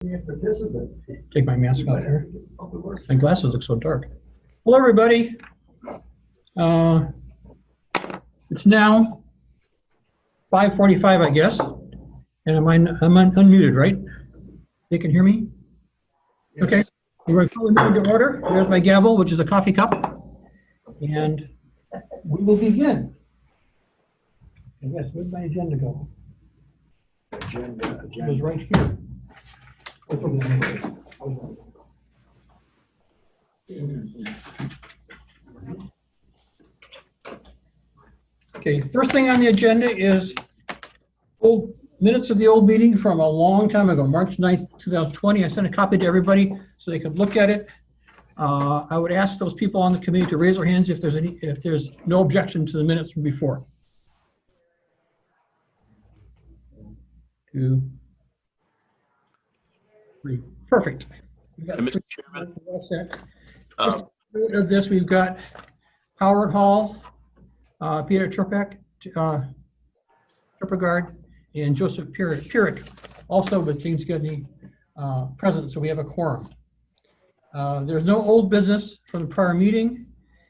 Take my mask off here. My glasses look so dark. Hello, everybody. It's now 5:45, I guess. And I'm unmuted, right? They can hear me? Yes. Okay. We're going to call the meeting to order. There's my gavel, which is a coffee cup. And we will begin. And yes, where'd my agenda go? Agenda. It was right here. Okay, first thing on the agenda is old minutes of the old meeting from a long time ago, March 9th, 2020. I sent a copy to everybody so they could look at it. I would ask those people on the committee to raise their hands if there's no objection to the minutes from before. 2, 3. Perfect. Mr. Chairman, Of this, we've got Howard Hall, Peter Turpegard, and Joseph Pierick, also with James Gedney present, so we have a quorum. There's no old business from the prior meeting,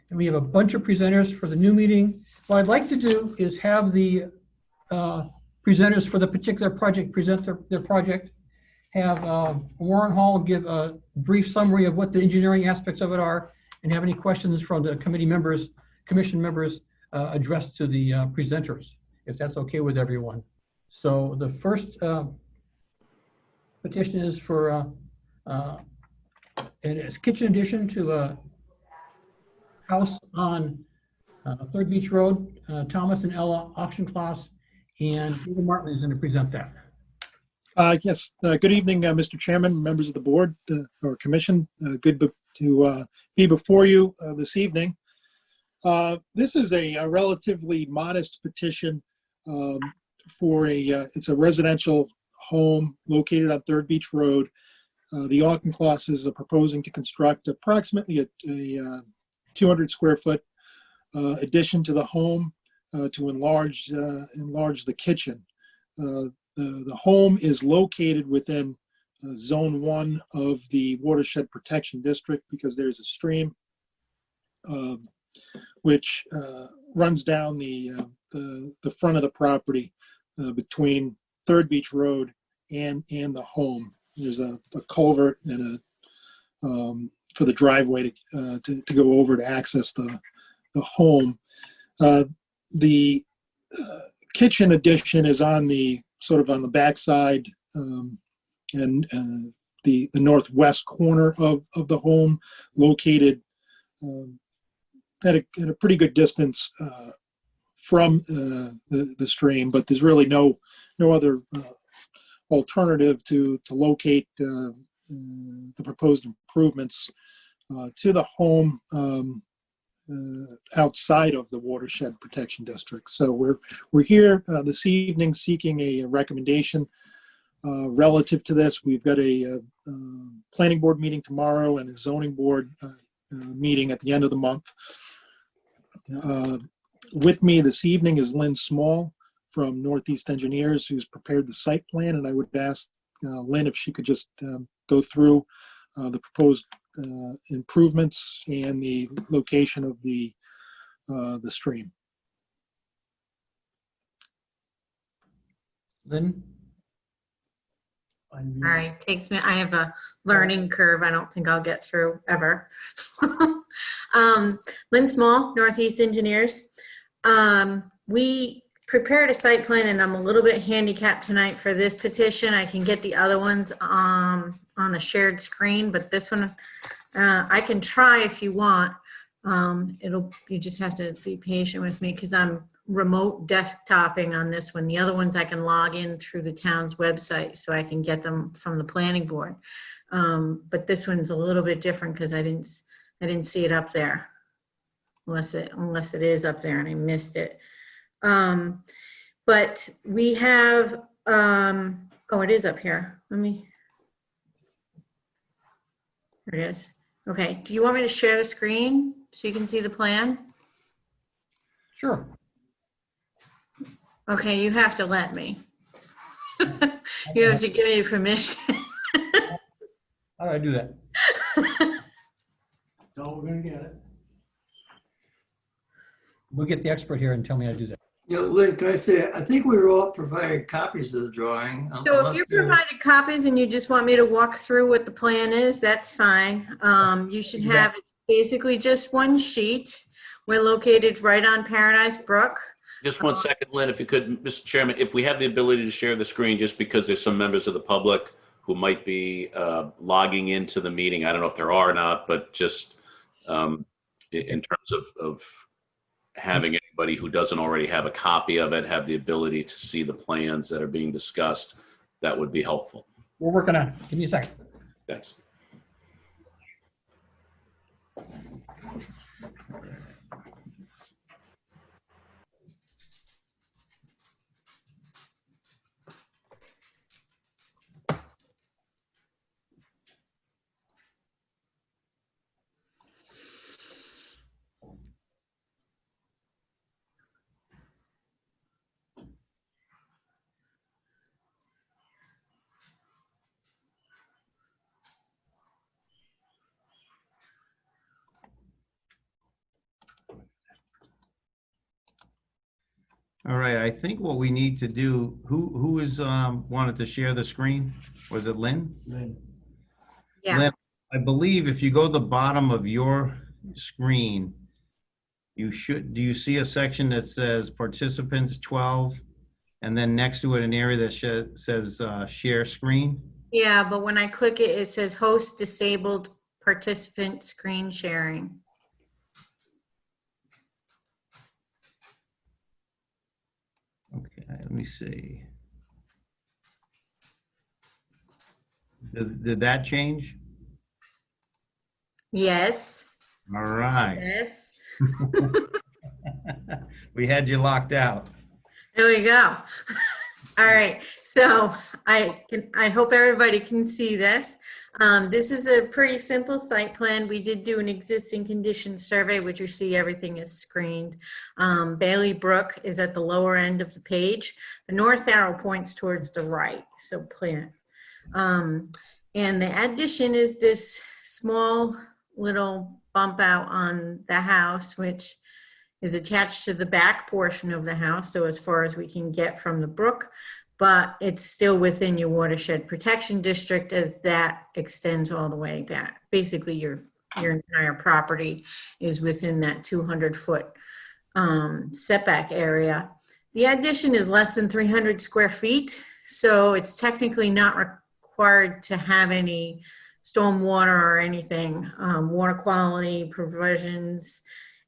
and we have a bunch of presenters for the new meeting. What I'd like to do is have the presenters for the particular project present their project, have Warren Hall give a brief summary of what the engineering aspects of it are, and have any questions from the commission members addressed to the presenters, if that's okay with everyone. So the first petition is for it's kitchen addition to a house on 3rd Beach Road, Thomas and Ella Auchincloss, and Peter Martin is going to present that. Yes. Good evening, Mr. Chairman, members of the board or commission. Good to be before you this evening. This is a relatively modest petition for it's a residential home located on 3rd Beach Road. The Auchinclosses are proposing to construct approximately a 200 square foot addition to the home to enlarge the kitchen. The home is located within Zone 1 of the Watershed Protection District because there's a stream which runs down the front of the property between 3rd Beach Road and the home. There's a culvert and for the driveway to go over to access the home. The kitchen addition is on the backside and the northwest corner of the home, located at a pretty good distance from the stream, but there's really no other alternative to locate the proposed improvements to the home outside of the Watershed Protection District. So we're here this evening seeking a recommendation relative to this. We've got a planning board meeting tomorrow and a zoning board meeting at the end of the month. With me this evening is Lynn Small from Northeast Engineers, who's prepared the site plan, and I would ask Lynn if she could just go through the proposed improvements and the location of the stream. Lynn? All right, I have a learning curve I don't think I'll get through ever. Lynn Small, Northeast Engineers. We prepared a site plan and I'm a little bit handicapped tonight for this petition. I can get the other ones on a shared screen, but this one I can try if you want. You just have to be patient with me because I'm remote desktoping on this one. The other ones I can log in through the town's website so I can get them from the planning board. But this one's a little bit different because I didn't see it up there, unless it is up there and I missed it. But we have oh, it is up here. Here it is. Okay, do you want me to share the screen so you can see the plan? Sure. Okay, you have to let me. You have to give me permission. How do I do that? No, we're gonna get it. We'll get the expert here and tell me how to do that. Lynn, can I say, I think we were all provided copies of the drawing. So if you provided copies and you just want me to walk through what the plan is, that's fine. You should have, it's basically just one sheet. We're located right on Paradise Brook. Just 1 second, Lynn, if you could, Mr. Chairman, if we have the ability to share the screen, just because there's some members of the public who might be logging into the meeting. I don't know if there are or not, but just in terms of having anybody who doesn't already have a copy of it, have the ability to see the plans that are being discussed, that would be helpful. We're working on it. Give me a second. Thanks. All right, I think what we need to do, who is wanted to share the screen? Was it Lynn? Yeah. Lynn, I believe if you go to the bottom of your screen, do you see a section that says participants 12? And then next to it, an area that says share screen? Yeah, but when I click it, it says host disabled participant screen sharing. Okay, let me see. Did that change? Yes. All right. Yes. We had you locked out. There we go. All right, so I hope everybody can see this. This is a pretty simple site plan. We did do an existing conditions survey, which you see everything is screened. Bailey Brook is at the lower end of the page. The north arrow points towards the right, so plan. And the addition is this small little bump out on the house, which is attached to the back portion of the house, so as far as we can get from the brook, but it's still within your watershed protection district as that extends all the way back. Basically, your entire property is within that 200-foot setback area. The addition is less than 300 square feet, so it's technically not required to have any stormwater or anything, water quality provisions,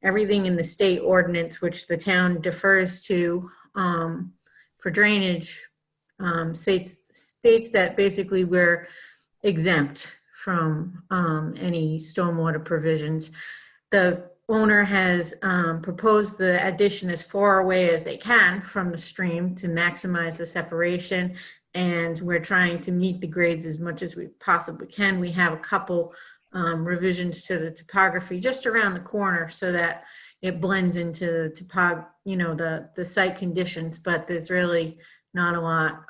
everything in the state ordinance, which the town defers to for drainage, states that basically we're exempt from any stormwater provisions. The owner has proposed the addition as far away as they can from the stream to maximize the separation, and we're trying to meet the grades as much as we possibly can. We have a couple revisions to the topography just around the corner so that it blends into the site conditions, but there's really not a lot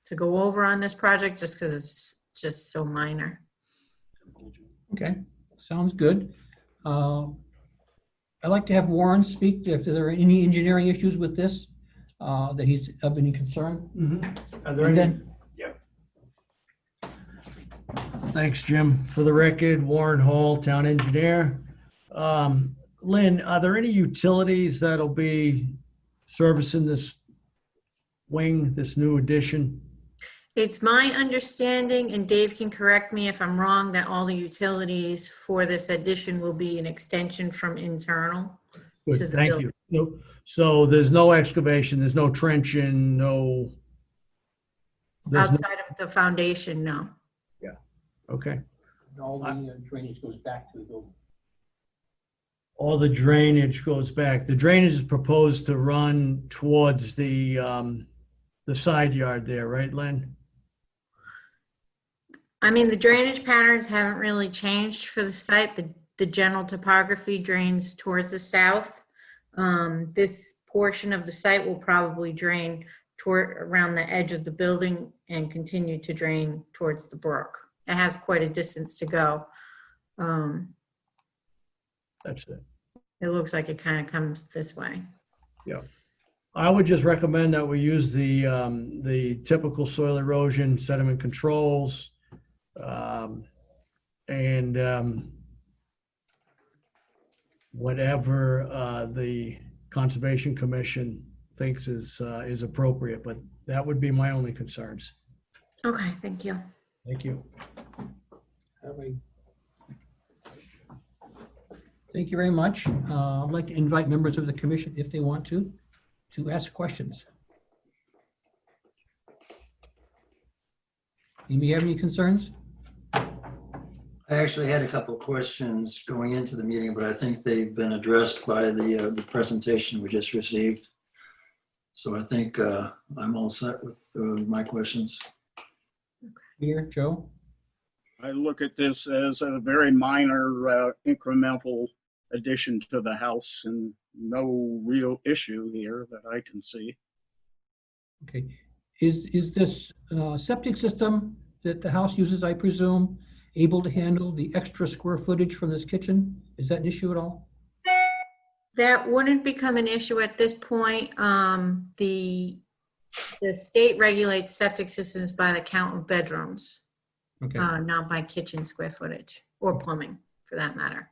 to go over on this project just because it's just so minor. Okay, sounds good. I'd like to have Warren speak if there are any engineering issues with this that he's of any concern. Are there And any? then, Thanks, Jim. For the record, Warren Hall, town engineer. Lynn, are there any utilities that'll be servicing this wing, this new addition? It's my understanding, and Dave can correct me if I'm wrong, that all the utilities for this addition will be an extension from internal to Good, the thank building. you. So there's no excavation, there's no trenching, there's no, Outside of the foundation, no. okay. all the drainage goes back to the building. All the drainage goes back. The drainage is proposed to run towards the side yard there, right, Lynn? I mean, the drainage patterns haven't really changed for the site. The general topography drains towards the south. This portion of the site will probably drain toward around the edge of the building and continue to drain towards the brook. it has quite a distance to go. That's it. It looks like it kind of comes this way. I would just recommend that we use the typical soil erosion sediment controls, and whatever the Conservation Commission thinks is appropriate, but that would be my only concerns. Okay, thank you. Thank you. Thank you very much. I'd like to invite members of the commission, if they want to ask questions. Anybody have any concerns? I actually had a couple of questions going into the meeting, but I think they've been addressed by the presentation we just received. So I think I'm all set with my questions. Peter, Joe? I look at this as a very minor incremental addition to the house and no real issue here that I can see. Okay. Is this septic system that the house uses, I presume, able to handle the extra square footage from this kitchen? Is that an issue at all? That wouldn't become an issue at this point. The state regulates septic systems by the count of bedrooms, Okay, not by kitchen square footage or plumbing for that matter.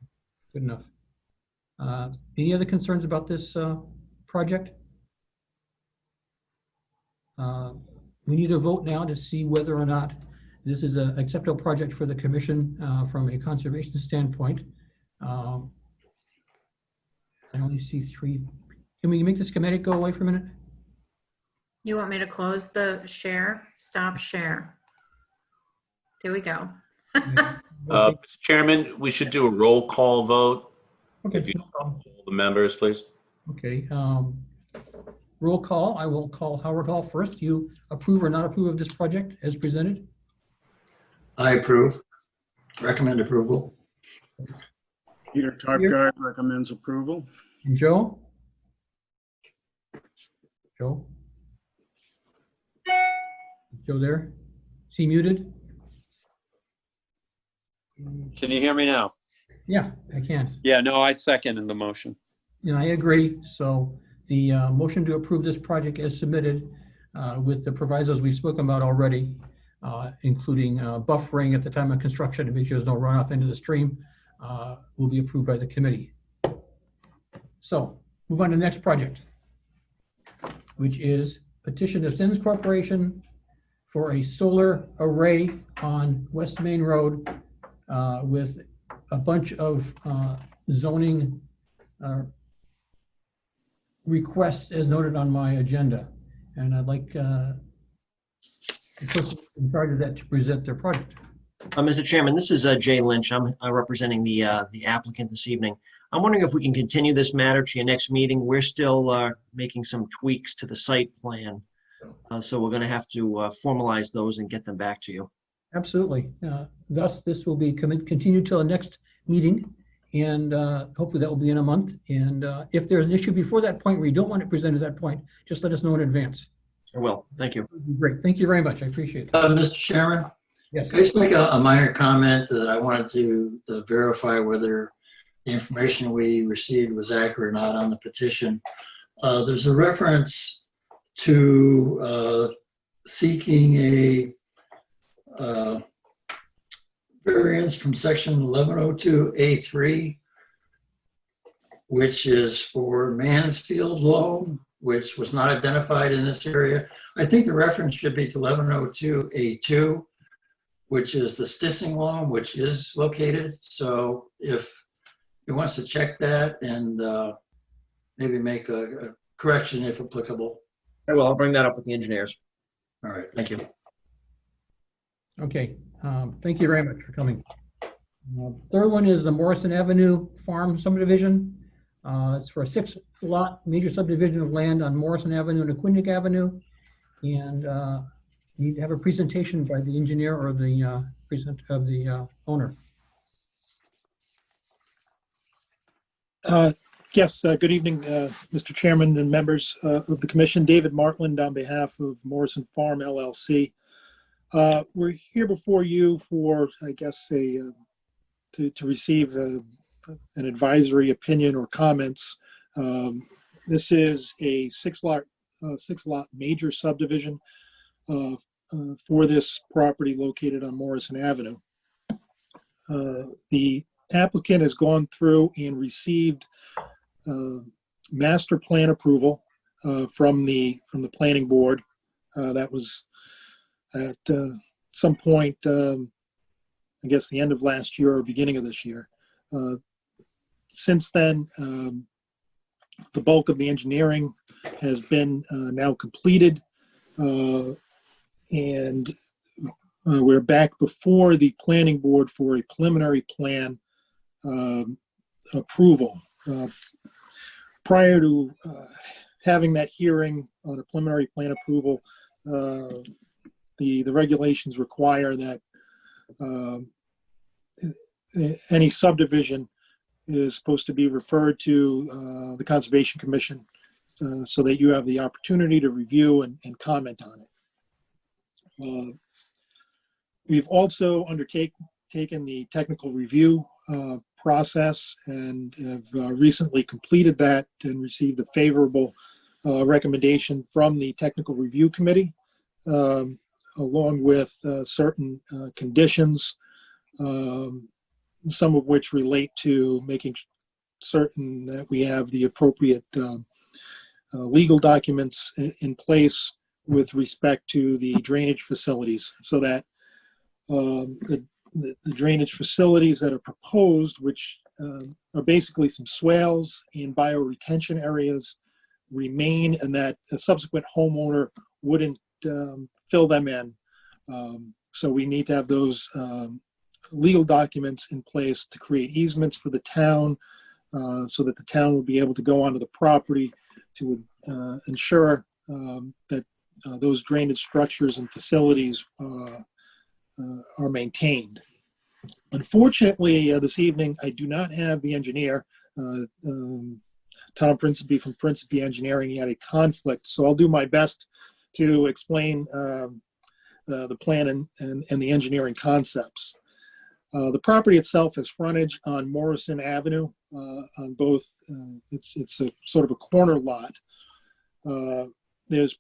good enough. Any other concerns about this project? We need a vote now to see whether or not this is an acceptable project for the commission from a conservation standpoint. I only see three. Can we make the schematic go away for a minute? You want me to close the share? Stop share. There we go. Mr. Chairman, we should do a roll call vote. Okay, If you no problem. poll the members, please. Okay, roll call. I will call Howard Hall first. You approve or not approve of this project as presented? I approve. Recommend approval. Peter Tarpguy recommends approval. And Joe? Joe? Joe there? Is he muted? Can you hear me now? Yeah, I can. Yeah, no, I second in the motion. And I agree. So the motion to approve this project as submitted with the provisos we've spoken about already, including buffering at the time of construction to make sure there's no runoff into the stream, will be approved by the committee. So move on to the next project, which is petition of Sims Corporation for a solar array on West Main Road with a bunch of zoning requests as noted on my agenda. And I'd like the person in charge of that to present their project. Mr. Chairman, this is Jay Lynch. I'm representing the applicant this evening. I'm wondering if we can continue this matter to your next meeting. We're still making some tweaks to the site plan. So we're going to have to formalize those and get them back to you. Absolutely. Thus, this will be continued till the next meeting, and hopefully that will be in a month. And if there's an issue before that point where you don't want it presented at that point, just let us know in advance. I will. Thank you. Great. Thank you very much. I appreciate it. Mr. Chairman, Yes. can I just make a minor comment that I wanted to verify whether the information we received was accurate or not on the petition. There's a reference to seeking a variance from section 1102A3, which is for Mansfield loan, which was not identified in this area. I think the reference should be to 1102A2, which is the Stissing loan, which is located. So if he wants to check that and maybe make a correction if applicable. I will. I'll bring that up with the engineers. All right. Thank you. Okay. Thank you very much for coming. Third one is the Morrison Avenue Farm Subdivision. It's for a 6-lot major subdivision of land on Morrison Avenue and Aquinic Avenue. And need to have a presentation by the engineer or the owner. Yes, good evening, Mr. Chairman and members of the commission. David Martland on behalf of Morrison Farm LLC. We're here before you for, I guess, to receive an advisory opinion or comments. This is a six lot major subdivision for this property located on Morrison Avenue. The applicant has gone through and received master plan approval from the planning board. That was at some point, I guess the end of last year or beginning of this year. Since then, the bulk of the engineering has been now completed, and we're back before the planning board for a preliminary plan approval. Prior to having that hearing on a preliminary plan approval, the regulations require that any subdivision is supposed to be referred to the Conservation Commission so that you have the opportunity to review and comment on it. We've also taken the technical review process and have recently completed that and received a favorable recommendation from the Technical Review Committee, along with certain conditions, some of which relate to making certain that we have the appropriate legal documents in place with respect to the drainage facilities, so that the drainage facilities that are proposed, which are basically some swales and bioretention areas, remain, and that a subsequent homeowner wouldn't fill them in. So we need to have those legal documents in place to create easements for the town, so that the town will be able to go onto the property to ensure that those drainage structures and facilities are maintained. Unfortunately, this evening, I do not have the engineer, Tom Principe from Principe Engineering. He had a conflict, so I'll do my best to explain the plan and the engineering concepts. The property itself has frontage on Morrison Avenue on both. It's a sort of a corner lot. There's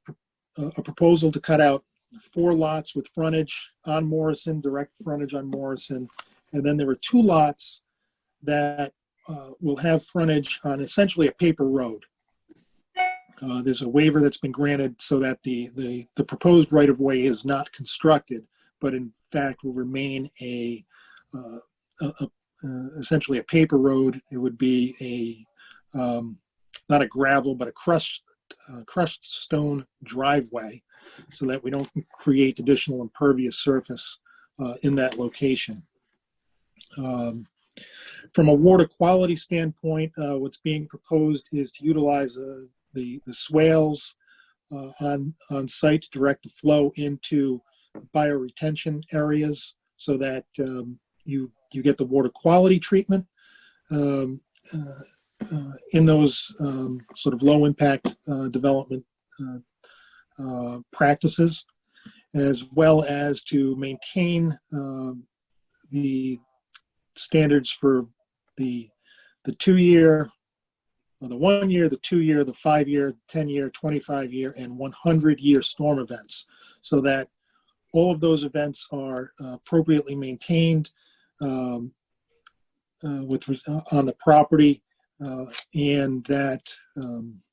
a proposal to cut out 4 lots with frontage on Morrison, direct frontage on Morrison, and then there are 2 lots that will have frontage on essentially a paper road. There's a waiver that's been granted so that the proposed right-of-way is not constructed, but in fact will remain essentially a paper road. It would be not a gravel, but a crushed stone driveway, so that we don't create additional impervious surface in that location. From a water quality standpoint, what's being proposed is to utilize the swales on site to direct the flow into bioretention areas, so that you get the water quality treatment in those sort of low impact development practices, as well as to maintain the standards for the 2-year, the 1 year, the 2 year, the 5 year, 10 year, 25 year, and 100-year storm events, so that all of those events are appropriately maintained on the property, and that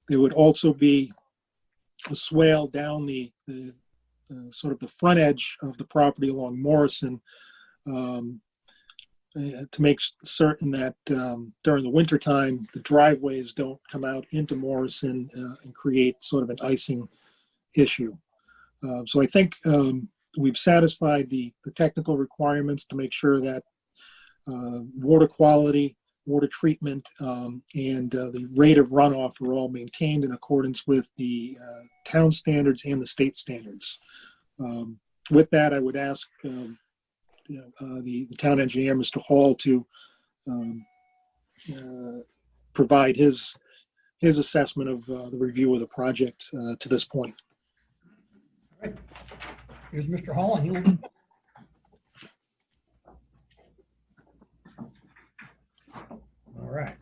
there would also be a swale down the sort of the front edge of the property along Morrison, to make certain that during the wintertime, the driveways don't come out into Morrison and create sort of an icing issue. So I think we've satisfied the technical requirements to make sure that water quality, water treatment, and the rate of runoff are all maintained in accordance with the town standards and the state standards. With that, I would ask the town engineer, Mr. Hall, to provide his assessment of the review of the project to this point. Here's Mr. Hall, and he will. All right.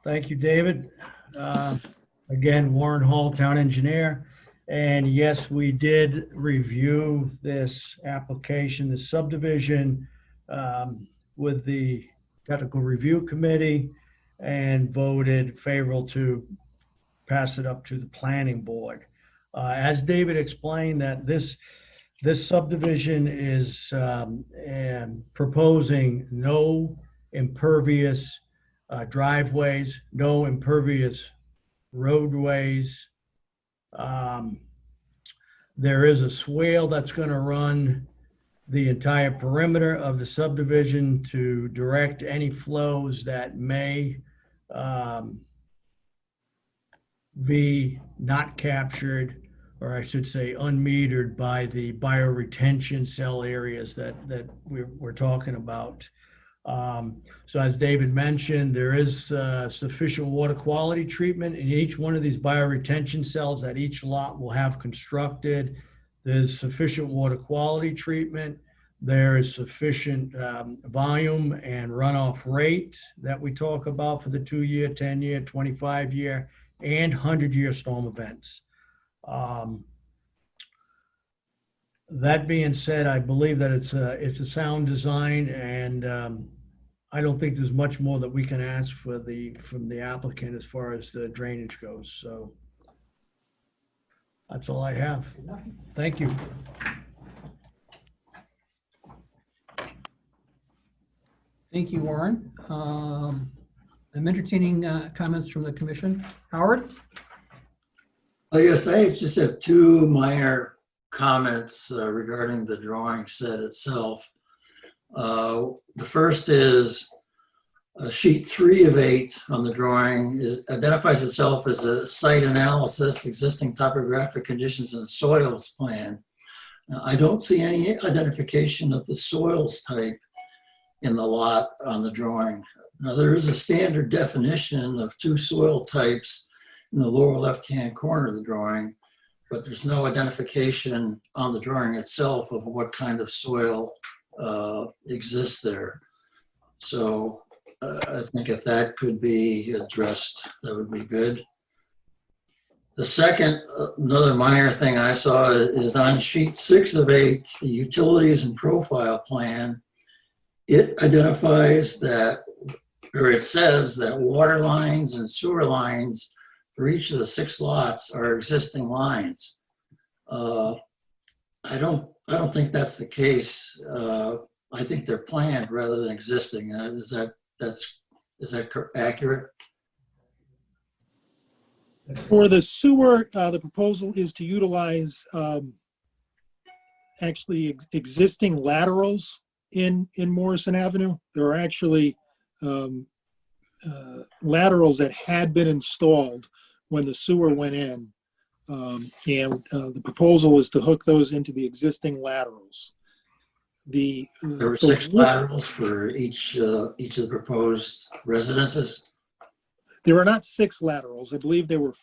Thank you, David. Again, Warren Hall, Town Engineer. And yes, we did review this application, the subdivision, with the Technical Review Committee and voted favorable to pass it up to the Planning Board. As David explained, that this subdivision is proposing no impervious driveways, no impervious roadways. There is a swale that's going to run the entire perimeter of the subdivision to direct any flows that may be not captured, or I should say unmetered, by the bioretention cell areas that we're talking about. So as David mentioned, there is sufficient water quality treatment in each one of these bioretention cells that each lot will have constructed. There's sufficient water quality treatment. There is sufficient volume and runoff rate that we talk about for the 2-year, 10-year, 25-year, and 100-year storm events. That being said, I believe that it's a sound design, and I don't think there's much more that we can ask from the applicant as far as the drainage goes. So that's all I have. Thank you. Thank you, Warren. I'm entertaining comments from the commission. Howard? Yes, I just have two minor comments regarding the drawing set itself. The first is sheet 3 of 8 on the drawing identifies itself as a site analysis, existing topographic conditions and soils plan. Now, I don't see any identification of the soils type in the lot on the drawing. Now, there is a standard definition of 2 soil types in the lower left-hand corner of the drawing, but there's no identification on the drawing itself of what kind of soil exists there. So I think if that could be addressed, that would be good. The second, another minor thing I saw is on sheet 6 of 8, the utilities and profile plan. It identifies that, or it says that water lines and sewer lines for each of the 6 lots are existing lines. I don't think that's the case. I think they're planned rather than existing. Is that accurate? For the sewer, the proposal is to utilize actually existing laterals in Morrison Avenue. There are actually laterals that had been installed when the sewer went in. The proposal is to hook those into the existing laterals. There were 6 laterals for each of the proposed residences? There are not 6 laterals. I believe there were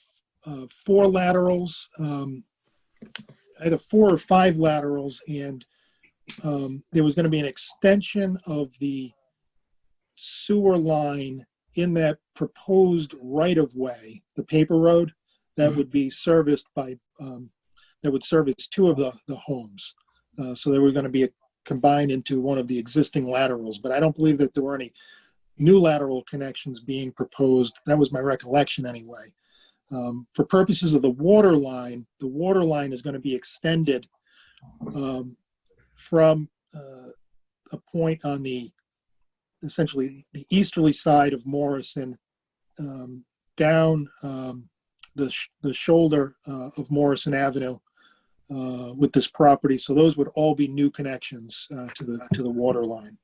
4 laterals, either 4 or 5 laterals, and there was going to be an extension of the sewer line in that proposed right-of-way, the paper road, that would be serviced by, that would service 2 of the homes. So they were going to be combined into one of the existing laterals, but I don't believe that there were any new lateral connections being proposed. That was my recollection anyway. For purposes of the water line is going to be extended from a point on essentially the easterly side of Morrison down the shoulder of Morrison Avenue with this property. So those would all be new connections to the water line.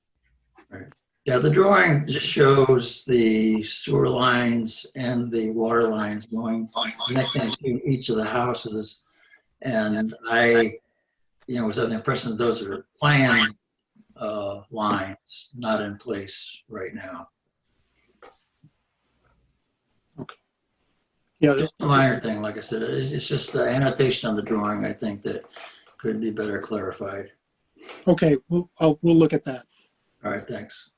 Right. Yeah, the drawing just shows the sewer lines and the water lines connecting to each of the houses. And I, was under the impression that those are planned lines, not in place right now. Okay. Yeah. Just a minor thing, like I said, it's just the annotation on the drawing, I think, that Couldn't be better clarified. Okay, we'll look at that. All right, thanks.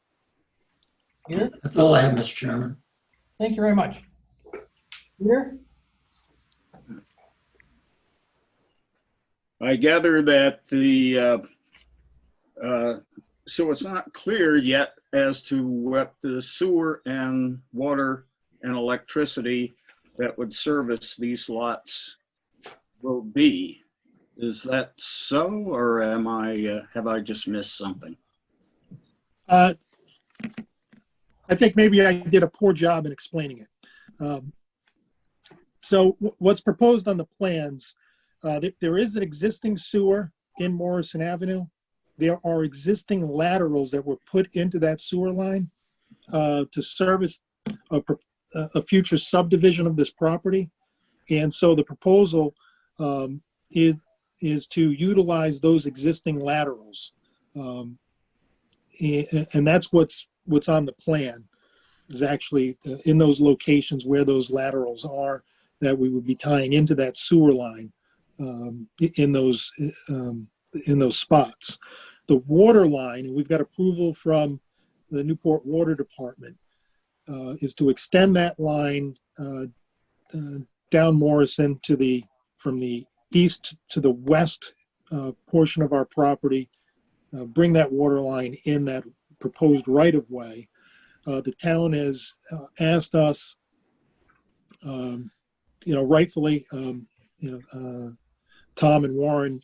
Peter, That's all I have, Mr. Chairman. thank you very much. Peter? I gather that so it's not clear yet as to what the sewer and water and electricity that would service these lots will be. Is that so, or have I just missed something? I think maybe I did a poor job in explaining it. So what's proposed on the plans, there is an existing sewer in Morrison Avenue. There are existing laterals that were put into that sewer line to service a future subdivision of this property. And so the proposal is to utilize those existing laterals. And that's what's on the plan, is actually in those locations where those laterals are, that we would be tying into that sewer line in those spots. The water line, and we've got approval from the Newport Water Department, is to extend that line down Morrison from the east to the west portion of our property, bring that water line in that proposed right-of-way. The town has asked us, rightfully, Tom and Warren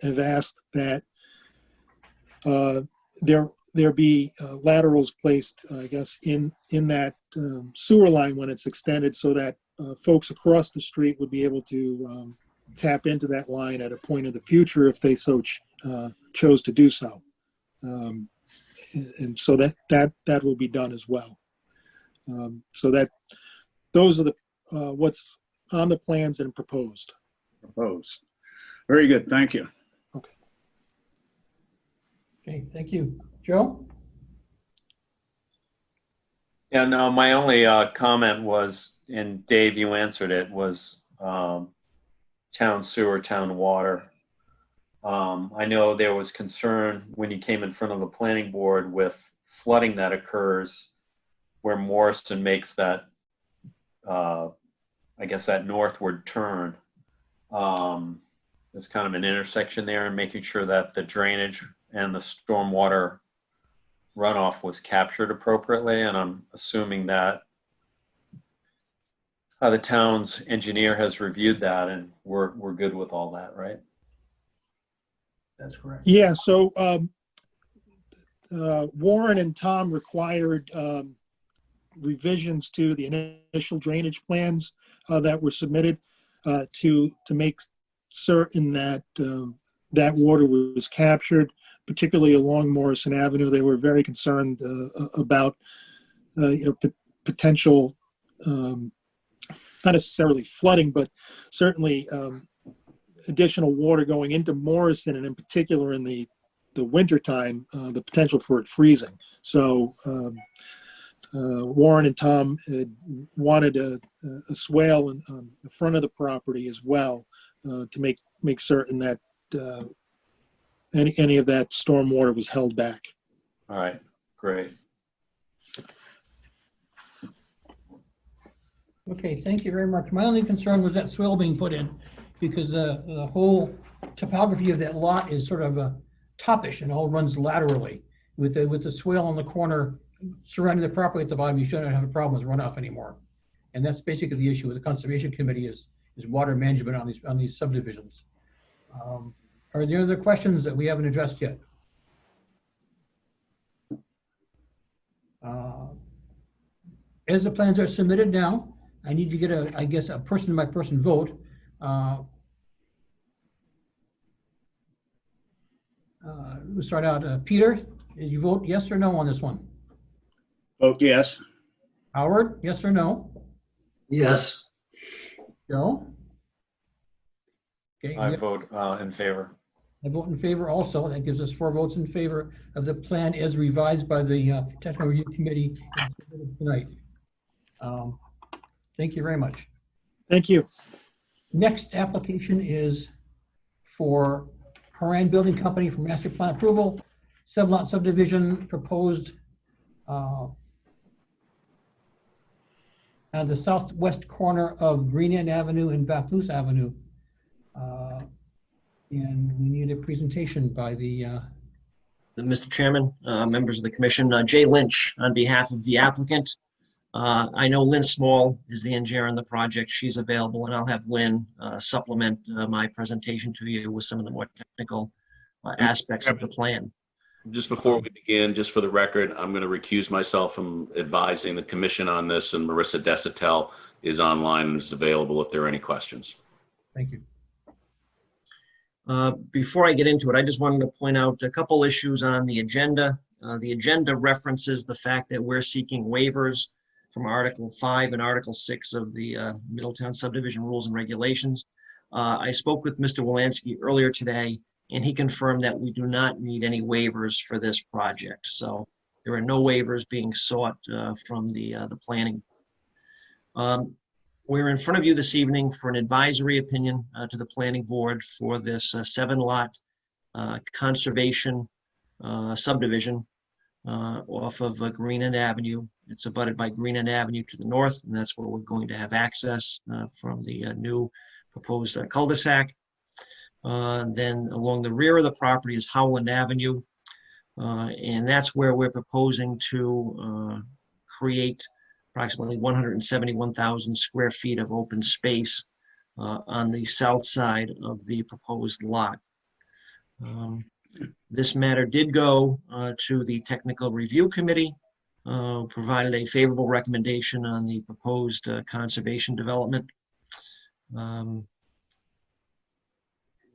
have asked that there be laterals placed, I guess, in that sewer line when it's extended, so that folks across the street would be able to tap into that line at a point in the future if they so chose to do so. And so that will be done as well. So that those are the what's on the plans and proposed. Very good, thank you. Okay, thank you. Joe? Yeah, no, my only comment was, and Dave, you answered it, was town sewer, town water. I know there was concern when you came in front of the planning board with flooding that occurs where Morrison makes that, I guess, that northward turn. There's kind of an intersection there, and making sure that the drainage and the stormwater runoff was captured appropriately. And I'm assuming that the town's engineer has reviewed that, and we're good with all that, right? That's correct. Yeah, so Warren and Tom required revisions to the initial drainage plans that were submitted to make certain that that water was captured, particularly along Morrison Avenue. They were very concerned about potential, not necessarily flooding, but certainly additional water going into Morrison, and in particular in the wintertime, the potential for it freezing. So Warren and Tom wanted a swale on the front of the property as well, to make certain that any of that storm water was held back. All right, great. Okay, thank you very much. My only concern was that swale being put in, because the whole topography of that lot is sort of topish and all runs laterally. With the swale on the corner surrounding the property at the bottom, you shouldn't have a problem with runoff anymore. And that's basically the issue with the Conservation Committee is water management on these subdivisions. Are there other questions that we haven't addressed yet? As the plans are submitted now, I need to get a person-by-person vote. We'll start out. Peter, did you vote yes or no on this one? Vote yes. Howard, yes or no? Yes. Joe? Okay, I vote in favor. I vote in favor also. That gives us 4 votes in favor of the plan as revised by the Technical Review Committee tonight. Thank you very much. Thank you. Next application is for Haran Building Company for master plan approval, 7-lot subdivision proposed at the southwest corner of Green End Avenue and Vaploose Avenue. And we need a presentation by the Mr. Chairman, members of the commission, Jay Lynch on behalf of the applicant. I know Lynn Small is the engineer on the project. She's available, and I'll have Lynn supplement my presentation to you with some of the more technical aspects of the plan. Just before we begin, just for the record, I'm going to recuse myself from advising the commission on this, and Marissa Desitel is online and is available if there are any questions. Thank you. Before I get into it, I just wanted to point out a couple issues on the agenda. The agenda references the fact that we're seeking waivers from Article 5 and Article 6 of the Middletown Subdivision Rules and Regulations. I spoke with Mr. Wolanski earlier today, and he confirmed that we do not need any waivers for this project. So there are no waivers being sought from the planning. We're in front of you this evening for an advisory opinion to the planning board for this 7-lot conservation subdivision off of Green End Avenue. It's abutted by Green End Avenue to the north, and that's where we're going to have access from the new proposed cul-de-sac. Then along the rear of the property is Howland Avenue, and that's where we're proposing to create approximately 171,000 square feet of open space on the south side of the proposed lot. This matter did go to the Technical Review Committee, provided a favorable recommendation on the proposed conservation development.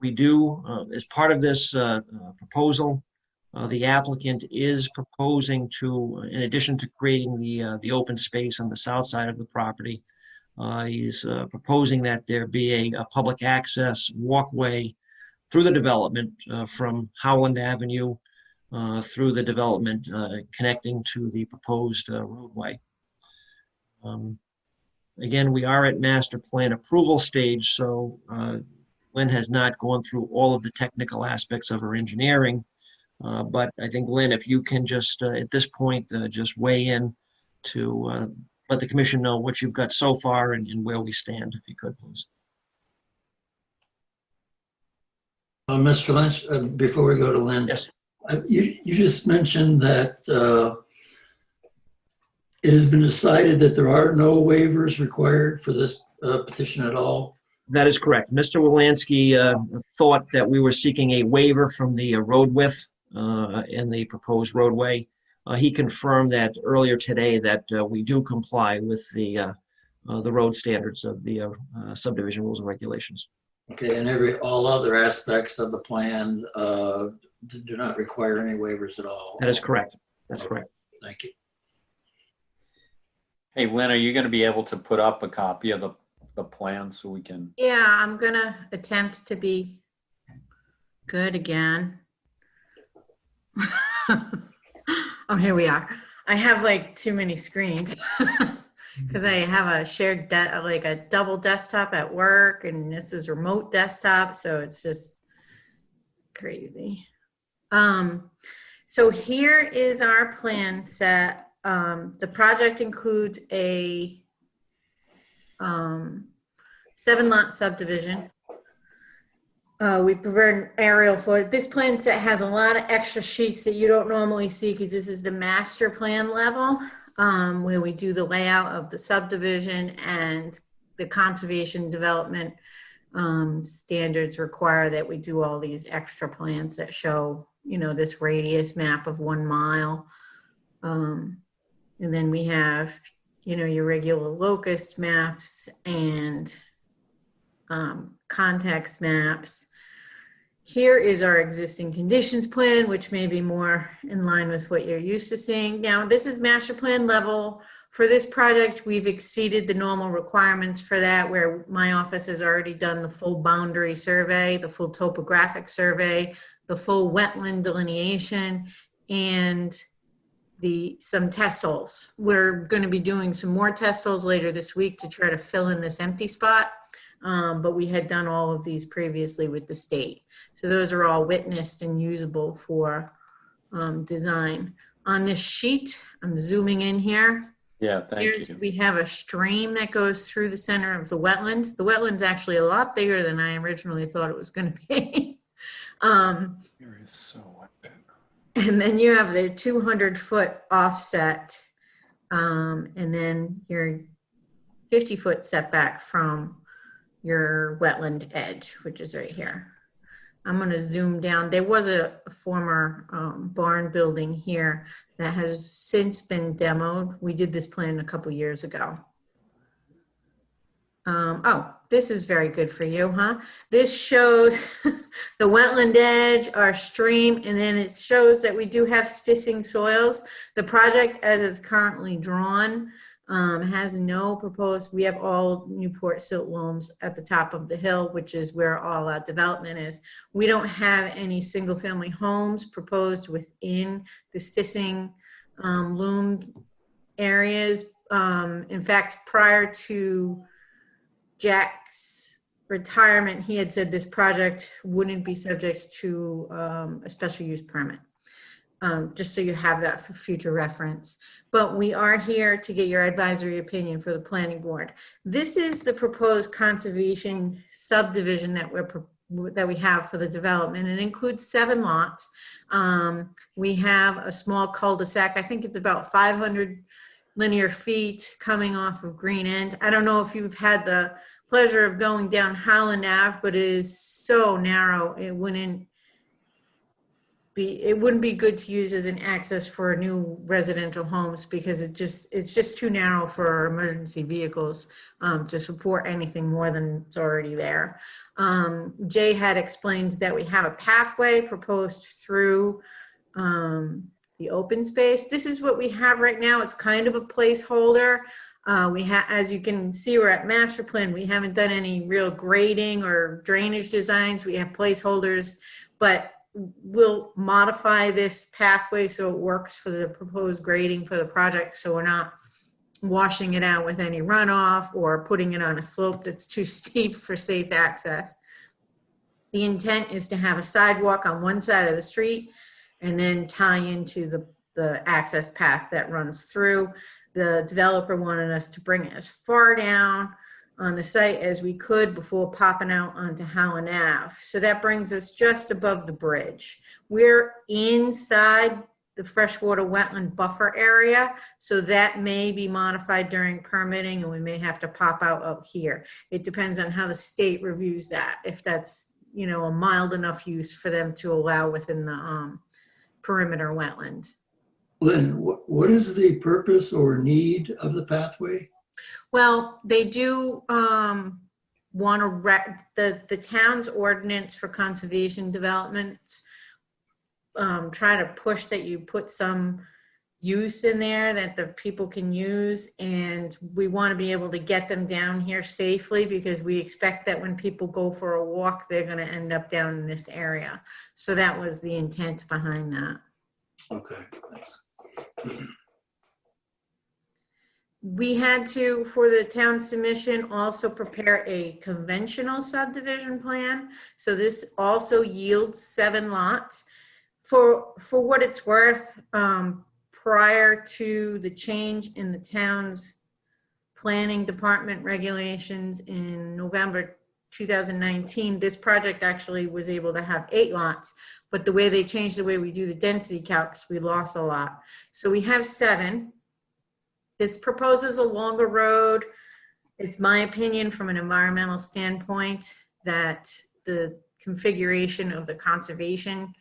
We do, as part of this proposal, the applicant is proposing to, in addition to creating the open space on the south side of the property, he's proposing that there be a public access walkway through the development from Howland Avenue through the development connecting to the proposed roadway. Again, we are at master plan approval stage, so Lynn has not gone through all of the technical aspects of her engineering. But I think, Lynn, if you can just, at this point, just weigh in to let the commission know what you've got so far and where we stand, if you could, please. Mr. Lynch, before we go to Lynn. Yes. You just mentioned that it has been decided that there are no waivers required for this petition at all. That is correct. Mr. Wolanski thought that we were seeking a waiver from the road width in the proposed roadway. He confirmed that earlier today that we do comply with the road standards of the subdivision rules and regulations. Okay, and all other aspects of the plan do not require any waivers at all. That is correct. That's correct. Thank you. Hey, Lynn, are you going to be able to put up a copy of the plan so we can? Yeah, I'm gonna attempt to be good again. Oh, here we are. I have like too many screens because I have a shared like a double desktop at work, and this is remote desktop, so it's just crazy. So here is our plan set. The project includes a 7-lot subdivision. We've prepared an aerial for it. This plan set has a lot of extra sheets that you don't normally see because this is the master plan level where we do the layout of the subdivision, and the conservation development standards require that we do all these extra plans that show, you know, this radius map of 1 mile. And then we have, you know, your regular locust maps and context maps. Here is our existing conditions plan, which may be more in line with what you're used to seeing. Now, this is master plan level. For this project, we've exceeded the normal requirements for that, where my office has already done the full boundary survey, the full topographic survey, the full wetland delineation, and some test holes. We're going to be doing some more test holes later this week to try to fill in this empty spot. but we had done all of these previously with the state. So those are all witnessed and usable for design. On this sheet, I'm zooming in here. Yeah, thank you. We have a stream that goes through the center of the wetland. The wetland's actually a lot bigger than I originally thought it was going to be. Here is so wet. And then you have the 200-foot offset, and then your 50-foot setback from your wetland edge, which is right here. I'm going to zoom down. There was a former barn building here that has since been demoed. We did this plan a couple years ago. Oh, this is very good for you, huh? This shows the wetland edge, our stream, and then it shows that we do have stissing soils. The project as it's currently drawn has no proposed, we have all Newport silt loams at the top of the hill, which is where all our development is. We don't have any single family homes proposed within the stissing loam areas. In fact, prior to Jack's retirement, he had said this project wouldn't be subject to a special use permit. Just so you have that for future reference. But we are here to get your advisory opinion for the planning board. This is the proposed conservation subdivision that we have for the development. It includes 7 lots. We have a small cul-de-sac. I think it's about 500 linear feet coming off of Green End. I don't know if you've had the pleasure of going down Howland Ave, but it is so narrow. It wouldn't be good to use as an access for new residential homes because it's just too narrow for emergency vehicles to support anything more than it's already there. Jay had explained that we have a pathway proposed through the open space. This is what we have right now. It's kind of a placeholder. As you can see, we're at master plan. We haven't done any real grading or drainage designs. We have placeholders, but we'll modify this pathway so it works for the proposed grading for the project. So we're not washing it out with any runoff or putting it on a slope that's too steep for safe access. The intent is to have a sidewalk on one side of the street and then tie into the access path that runs through. The developer wanted us to bring it as far down on the site as we could before popping out onto Howland Ave. So that brings us just above the bridge. We're inside the freshwater wetland buffer area, so that may be modified during permitting and we may have to pop out here. It depends on how the state reviews that, if that's, a mild enough use for them to allow within the perimeter wetland. Lynn, what is the purpose or need of the pathway? Well, they do want to the town's ordinance for conservation development try to push that you put some use in there that the people can use, and we want to be able to get them down here safely because we expect that when people go for a walk, they're going to end up down in this area. So that was the intent behind that. Okay, thanks. We had to, for the town submission, also prepare a conventional subdivision plan. So this also yields 7 lots. For what it's worth, prior to the change in the town's planning department regulations in November 2019, this project actually was able to have 8 lots. But the way they changed the way we do the density calcs, we lost a lot. So we have 7. This proposes a longer road. It's my opinion from an environmental standpoint that the configuration of the conservation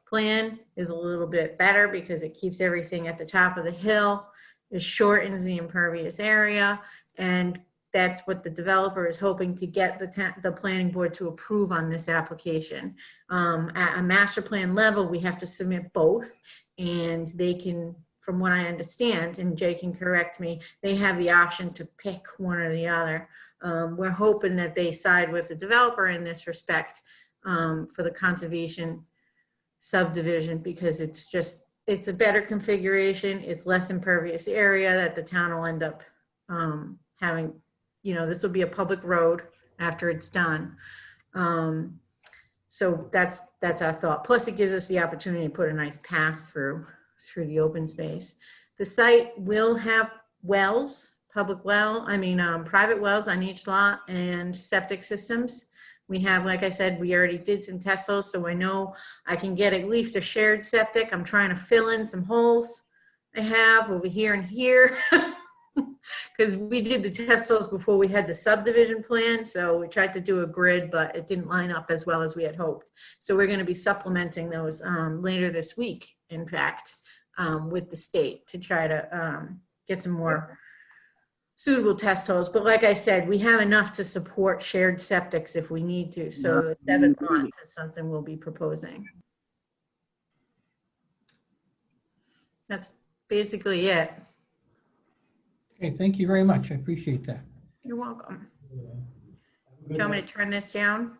plan is a little bit better because it keeps everything at the top of the hill. It shortens the impervious area, and that's what the developer is hoping to get the planning board to approve on this application. At a master plan level, we have to submit both, and they can, from what I understand, and Jay can correct me, they have the option to pick one or the other. We're hoping that they side with the developer in this respect for the conservation subdivision because it's a better configuration. It's less impervious area that the town will end up having. This will be a public road after it's done. So that's our thought. Plus it gives us the opportunity to put a nice path through the open space. The site will have wells, private wells on each lot and septic systems. We have, like I said, we already did some test holes, so I know I can get at least a shared septic. I'm trying to fill in some holes I have over here and here. Because we did the test holes before we had the subdivision plan, so we tried to do a grid, but it didn't line up as well as we had hoped. So we're going to be supplementing those later this week, in fact, with the state to try to get some more suitable test holes. But like I said, we have enough to support shared septics if we need to. So 7 lots is something we'll be proposing. That's basically it. Okay, thank you very much. I appreciate that. You're welcome. Do you want me to turn this down?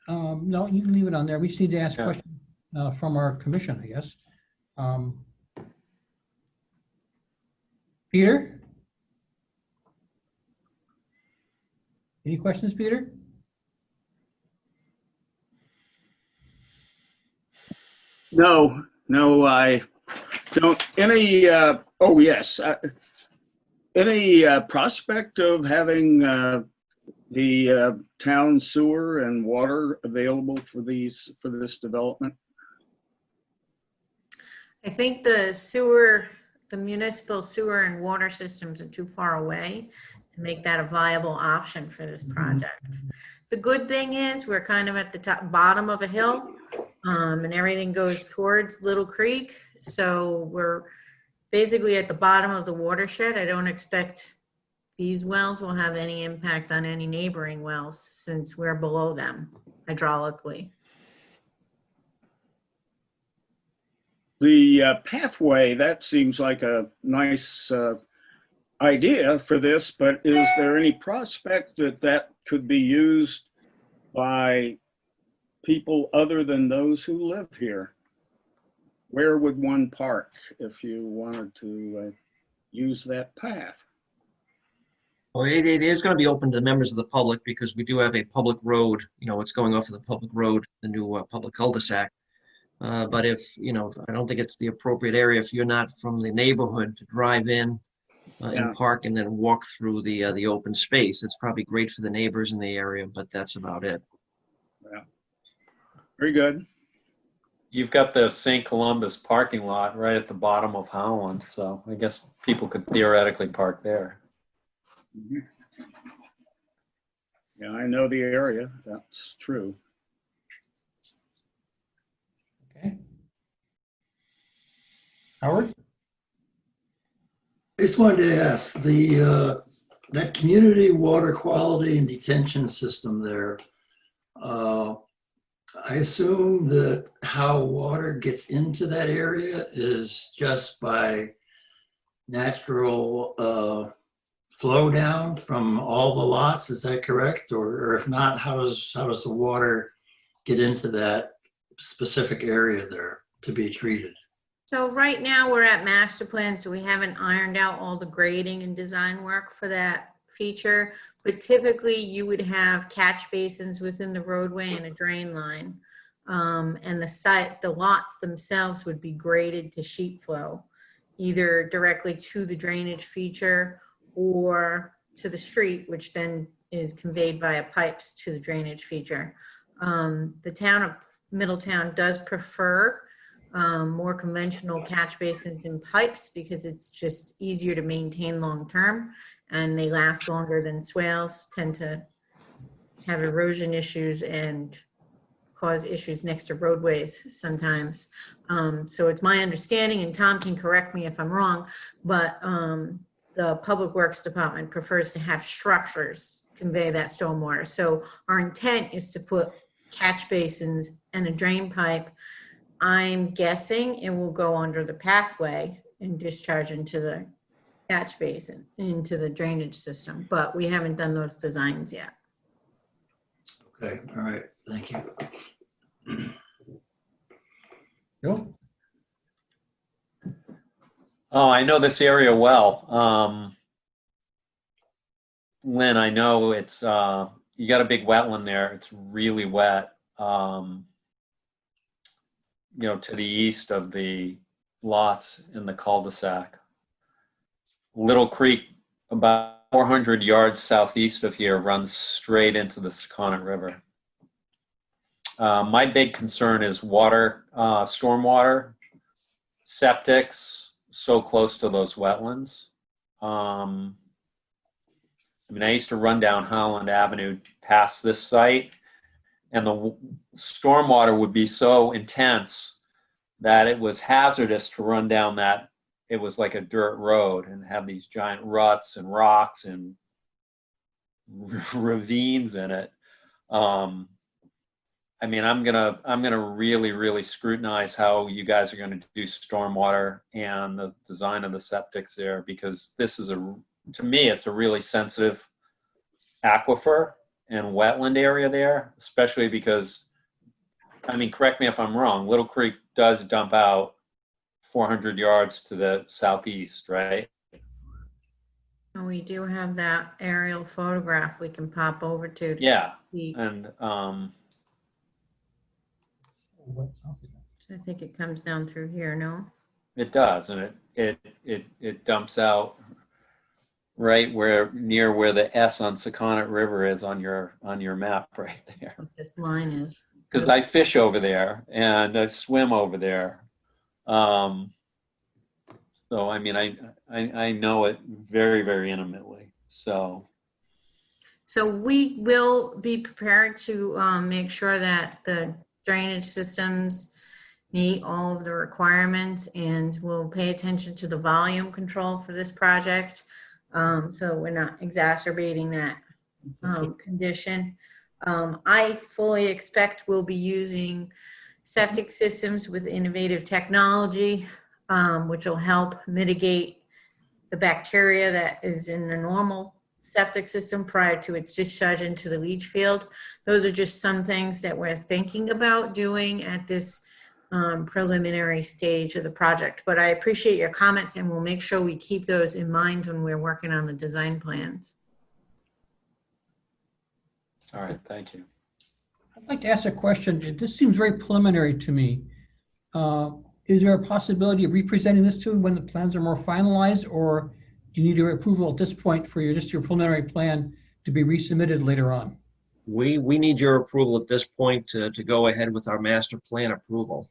No, you can leave it on there. We just need to ask Yeah. questions from our commission, I guess. Peter? Any questions, Peter? No, I don't. Any, oh yes, any prospect of having the town sewer and water available for this development? I think the municipal sewer and water systems are too far away to make that a viable option for this project. The good thing is we're kind of at the bottom of a hill, and everything goes towards Little Creek. So we're basically at the bottom of the watershed. I don't expect these wells will have any impact on any neighboring wells since we're below them hydraulically. The pathway, that seems like a nice idea for this, but is there any prospect that could be used by people other than those who live here? Where would one park if you wanted to use that path? Well, it is going to be open to members of the public because we do have a public road, it's going off of the public road, the new public cul-de-sac. But if, I don't think it's the appropriate area if you're not from the neighborhood to drive in and park and then walk through the open space. It's probably great for the neighbors in the area, but that's about it. Yeah. Very good. You've got the St. Columbus parking lot right at the bottom of Howland, so I guess people could theoretically park there. Mhm. Yeah, I know the area. That's true. Okay. Howard? I just wanted to ask, that community water quality and detention system there, I assume that how water gets into that area is just by natural flow down from all the lots, is that correct? Or if not, how does the water get into that specific area there to be treated? So right now we're at master plan, so we haven't ironed out all the grading and design work for that feature. But typically you would have catch basins within the roadway and a drain line. And the lots themselves would be graded to sheet flow, either directly to the drainage feature or to the street, which then is conveyed via pipes to the drainage feature. The town of Middletown does prefer more conventional catch basins and pipes because it's just easier to maintain long-term and they last longer than swales, tend to have erosion issues and cause issues next to roadways sometimes. So it's my understanding, and Tom can correct me if I'm wrong, but the Public Works Department prefers to have structures convey that stormwater. So our intent is to put catch basins and a drain pipe. I'm guessing it will go under the pathway and discharge into the catch basin, into the drainage system, but we haven't done those designs yet. Okay, all right, thank you. Joe? Oh, I know this area well. Lynn, I know it's you got a big wetland there. It's really wet. To the east of the lots in the cul-de-sac. Little Creek, about 400 yards southeast of here, runs straight into the Secundit River. My big concern is water, stormwater, septics so close to those wetlands. I used to run down Holland Avenue past this site, and the stormwater would be so intense that it was hazardous to run down that. It was like a dirt road and have these giant ruts and rocks and ravines in it. I'm gonna really scrutinize how you guys are gonna do stormwater and the design of the septics there, because this is to me, it's a really sensitive aquifer and wetland area there, especially because, correct me if I'm wrong, Little Creek does dump out 400 yards to the southeast, right? And we do have that aerial photograph we can pop over to. Yeah, See. and So I think it comes down through here, no? it does, and it dumps out right near where the S on Secundit River is on your map right there. What this line is. Because I fish over there and I swim over there. So I know it very intimately. So we will be prepared to make sure that the drainage systems meet all of the requirements, and we'll pay attention to the volume control for this project. So we're not exacerbating that condition. I fully expect we'll be using septic systems with innovative technology, which will help mitigate the bacteria that is in the normal septic system prior to its discharge into the leach field. Those are just some things that we're thinking about doing at this preliminary stage of the project. But I appreciate your comments, and we'll make sure we keep those in mind when we're working on the design plans. all right, thank you. I'd like to ask a question. This seems very preliminary to me. Is there a possibility of representing this to when the plans are more finalized, or do you need your approval at this point for your preliminary plan to be resubmitted later on? We need your approval at this point to go ahead with our master plan approval.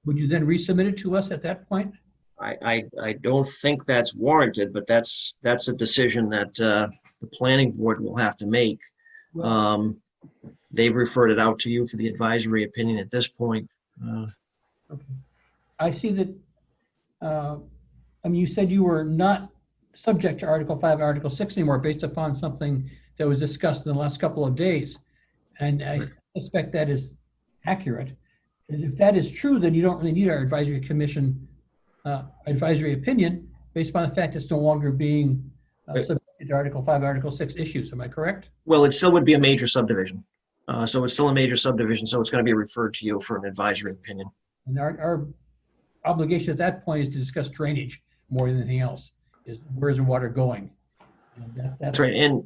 Would you then resubmit it to us at that point? I don't think that's warranted, but that's a decision that the planning board will have to make. They've referred it out to you for the advisory opinion at this point. Okay. I see that, you said you were not subject to Article 5 and Article 6 anymore based upon something that was discussed in the last couple of days. And I suspect that is accurate. If that is true, then you don't really need our advisory commission advisory opinion based upon the fact it's no longer being subject to Article 5, Article 6 issues. Am I correct? Well, it still would be a major subdivision. So it's still a major subdivision, so it's going to be referred to you for an advisory opinion. And our obligation at that point is to discuss drainage more than anything else. Is where's the water going? That's right. And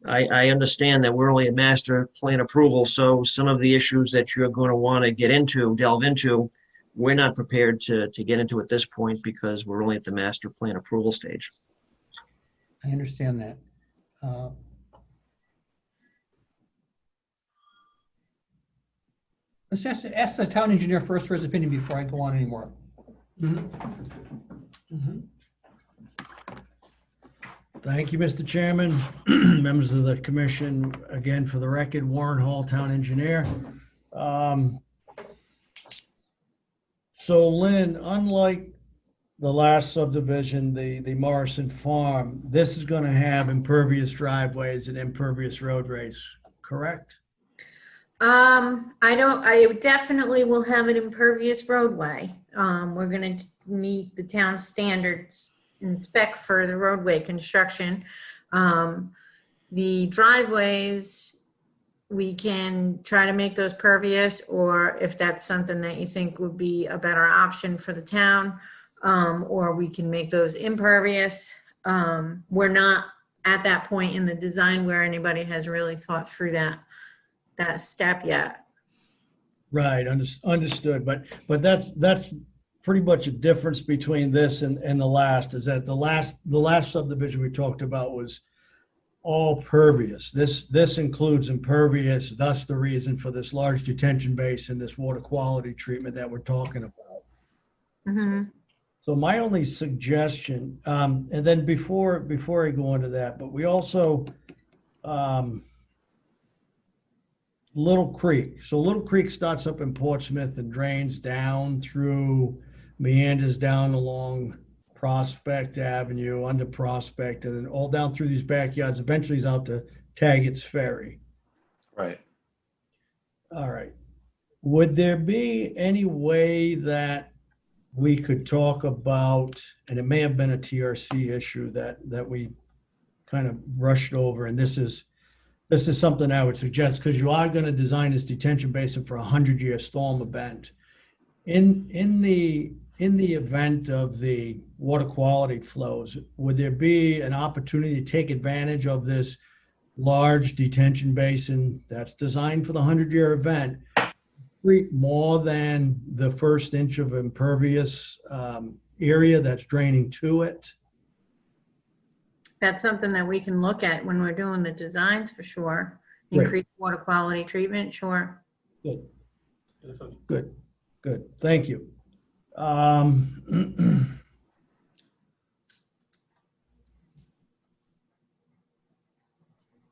I understand that we're only a master plan approval, so some of the issues that you're going to want to delve into, we're not prepared to get into at this point because we're only at the master plan approval stage. I understand that. Let's ask the town engineer first for his opinion before I go on anymore. Thank you, Mr. Chairman. Members of the commission, again, for the record, Warren Hall, town engineer. So Lynn, unlike the last subdivision, the Morrison farm, this is going to have impervious driveways and impervious roadways, correct? I definitely will have an impervious roadway. We're going to meet the town standards and spec for the roadway construction. The driveways, we can try to make those pervious, or if that's something that you think would be a better option for the town, or we can make those impervious. We're not at that point in the design where anybody has really thought through that step yet. Right, understood, but that's pretty much a difference between this and the last, is that the last subdivision we talked about was all pervious. This includes impervious, thus the reason for this large detention basin, this water quality treatment that we're talking about. Mhm. So my only suggestion, and then before I go into that, but we also, Little Creek. So Little Creek starts up in Portsmouth and drains down through, meanders down along Prospect Avenue, under Prospect, and then all down through these backyards, eventually is out to Taggart's Ferry. Right. All right. Would there be any way that we could talk about, and it may have been a TRC issue that we kind of rushed over, and this is something I would suggest, because you are going to design this detention basin for a 100-year storm event. In the event of the water quality flows, would there be an opportunity to take advantage of this large detention basin that's designed for the 100-year event, treat more than the first inch of impervious area that's draining to it? That's something that we can look at when we're doing the designs for sure. Great. Increase water quality treatment, sure. Good, good, thank you.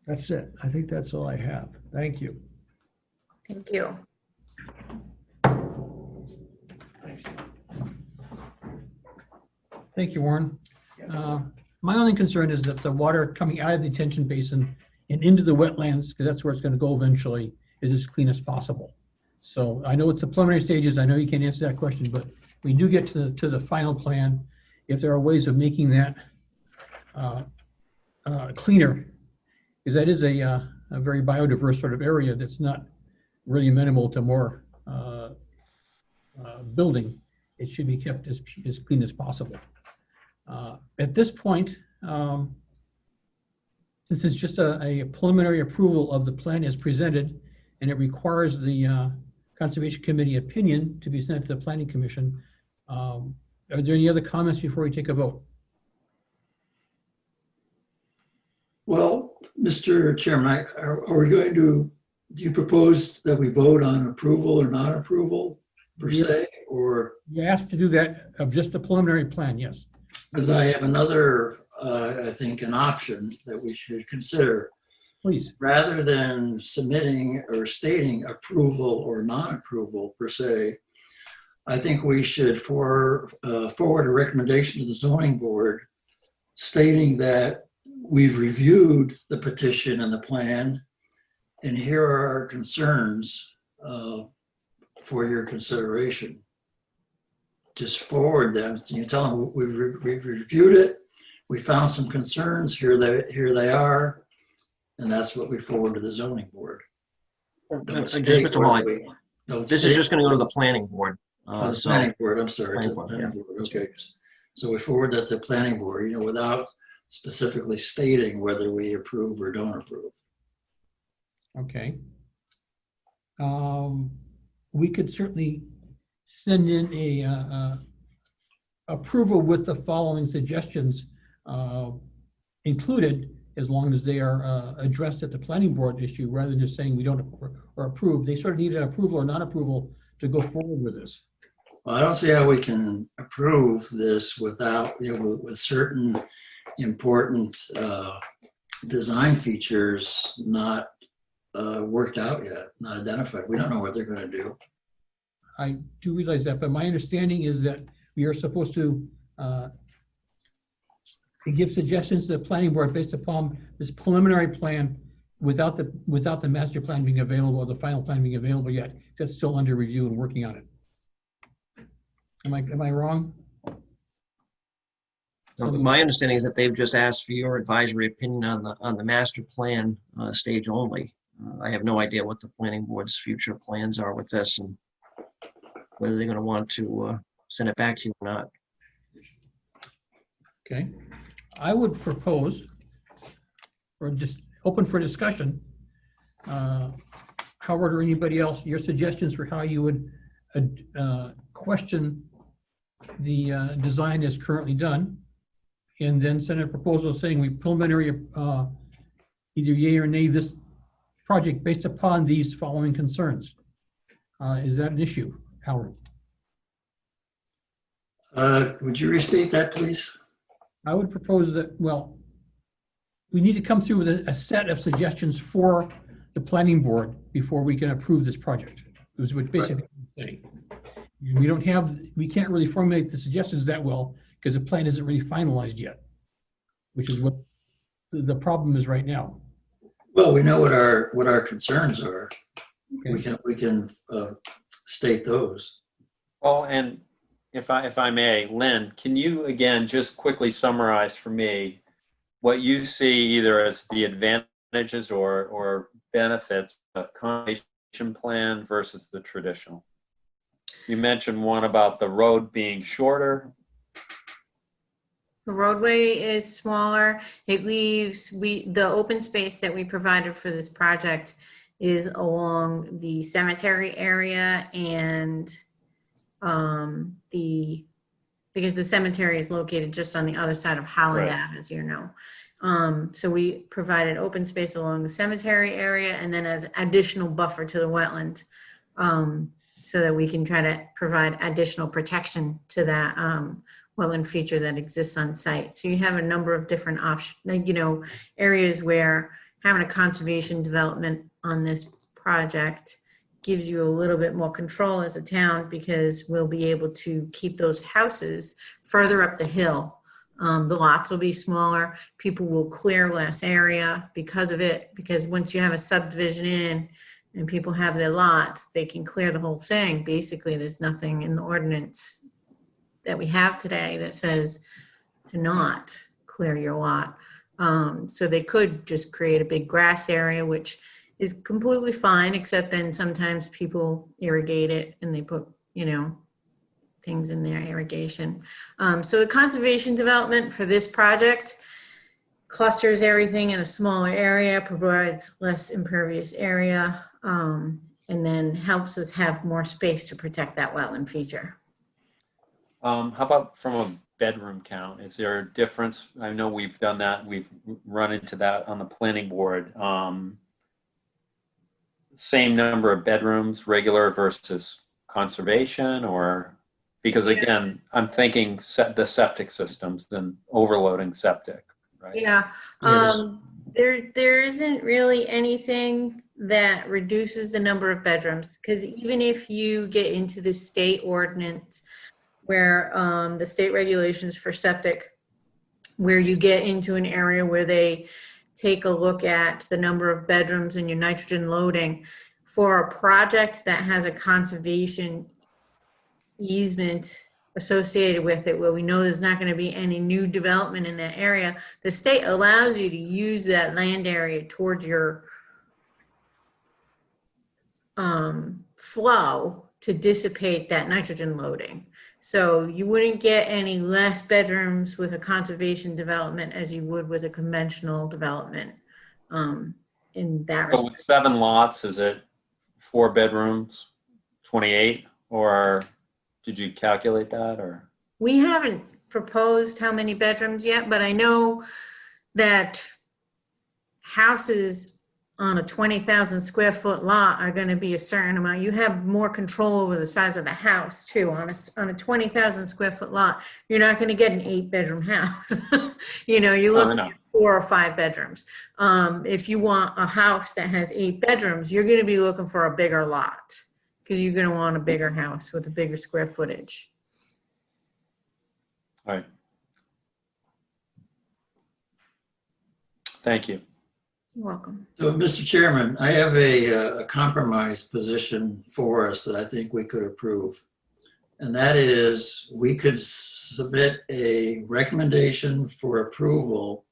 That's it. I think that's all I have. Thank you. Thank you. Thank you, Warren. My only concern is that the water coming out of the detention basin and into the wetlands, because that's where it's going to go eventually, is as clean as possible. So I know it's the preliminary stages. I know you can't answer that question, but we do get to the final plan. If there are ways of making that cleaner, because that is a very biodiverse sort of area that's not really amenable to more building, it should be kept as clean as possible. At this point, since it's just a preliminary approval of the plan as presented, and it requires the Conservation Committee opinion to be sent to the Planning Commission, are there any other comments before we take a vote? Well, Mr. Chairman, are we going to, do you propose that we vote on approval or non-approval per se, or? You asked to do that of just the preliminary plan, yes. Because I have another, I think, an option that we should consider. Please. Rather than submitting or stating approval or non-approval per se, I think we should forward a recommendation to the zoning board stating that we've reviewed the petition and the plan, and here are our concerns for your consideration. Just forward them. You tell them we've reviewed it. We found some concerns. Here they are, and that's what we forward to the zoning board. Just Mr. Hawley, this is just going to go to the planning board. Planning board. I'm sorry. Planning To the board, planning yeah. board. Okay. So we forward that to the planning board, without specifically stating whether we approve or don't approve. Okay. We could certainly send in a approval with the following suggestions included, as long as they are addressed at the planning board issue, rather than just saying we don't or approve. They sort of need an approval or non-approval to go forward with this. Well, I don't see how we can approve this without, with certain important design features not worked out yet, not identified. We don't know what they're going to do. I do realize that, but my understanding is that we are supposed to give suggestions to the planning board based upon this preliminary plan without the master plan being available or the final plan being available yet. That's still under review and working on it. Am I wrong? No, my understanding is that they've just asked for your advisory opinion on the master plan stage only. I have no idea what the planning board's future plans are with this and whether they're going to want to send it back to you or not. Okay. I would propose or just open for discussion. Howard or anybody else, your suggestions for how you would question the design as currently done, and then send a proposal saying we preliminary either yay or nay this project based upon these following concerns. Is that an issue, Howard? Would you restate that, please? I would propose that, well, we need to come through with a set of suggestions for the planning board before we can approve this project. It was what basically I'm saying. We can't really formulate the suggestions that well because the plan isn't really finalized yet, which is what the problem is right now. Well, we know what our concerns are. Okay. We can state those. Well, and if I may, Lynn, can you again just quickly summarize for me what you see either as the advantages or benefits of a conservation plan versus the traditional? You mentioned one about the road being shorter. The roadway is smaller. It leaves, the open space that we provided for this project is along the cemetery area and because the cemetery is located just on the other side of Holland Right. Ave, as you know. So we provided open space along the cemetery area and then as additional buffer to the wetland, so that we can try to provide additional protection to that wetland feature that exists on site. So you have a number of different options, areas where having a conservation development on this project gives you a little bit more control as a town because we'll be able to keep those houses further up the hill. The lots will be smaller. People will clear less area because of it, because once you have a subdivision in and people have their lots, they can clear the whole thing. Basically, there's nothing in the ordinance that we have today that says to not clear your lot. So they could just create a big grass area, which is completely fine, except then sometimes people irrigate it and they put, things in their irrigation. So the conservation development for this project clusters everything in a smaller area, provides less impervious area, and then helps us have more space to protect that wetland feature. How about from a bedroom count? Is there a difference? I know we've done that. We've run into that on the planning board. Same number of bedrooms, regular versus conservation, or because again, I'm thinking the septic systems and overloading septic, right? Yeah, there isn't really anything that reduces the number of bedrooms, because even if you get into the state ordinance where the state regulations for septic, where you get into an area where they take a look at the number of bedrooms and your nitrogen loading for a project that has a conservation easement associated with it, where we know there's not going to be any new development in that area, the state allows you to use that land area towards your flow to dissipate that nitrogen loading. So you wouldn't get any less bedrooms with a conservation development as you would with a conventional development. In that So with 7 lots, is it 4 bedrooms, 28, or did you calculate that, or? We haven't proposed how many bedrooms yet, but I know that houses on a 20,000 square foot lot are going to be a certain amount. You have more control over the size of the house too. On a 20,000 square foot lot, you're not going to get an 8-bedroom house. You're looking at 4 or 5 bedrooms. If you want a house that has 8 bedrooms, you're going to be looking for a bigger lot because you're going to want a bigger house with a bigger square footage. All right. Thank you. You're welcome. So, Mr. Chairman, I have a compromise position for us that I think we could approve. And that is, we could submit a recommendation for approval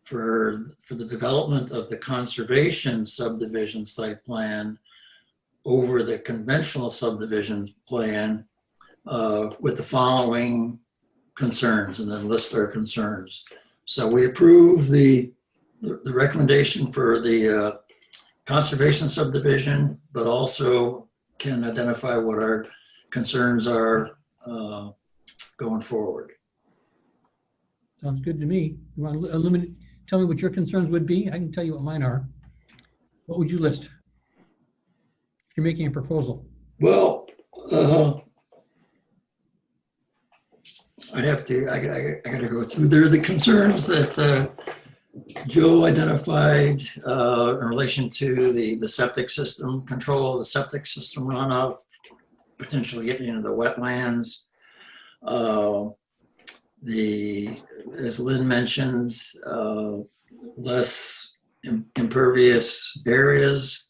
for the development of the conservation subdivision site plan over the conventional subdivision plan with the following concerns, and then list our concerns. So we approve the the recommendation for the conservation subdivision, but also can identify what our concerns are going forward. Sounds good to me. You want to eliminate, tell me what your concerns would be? I can tell you what mine are. What would you list? If you're making a proposal. Well, I gotta go through there. The concerns that Joe identified in relation to the septic system, control of the septic system runoff, potentially getting into the wetlands. As Lynn mentioned, less impervious areas,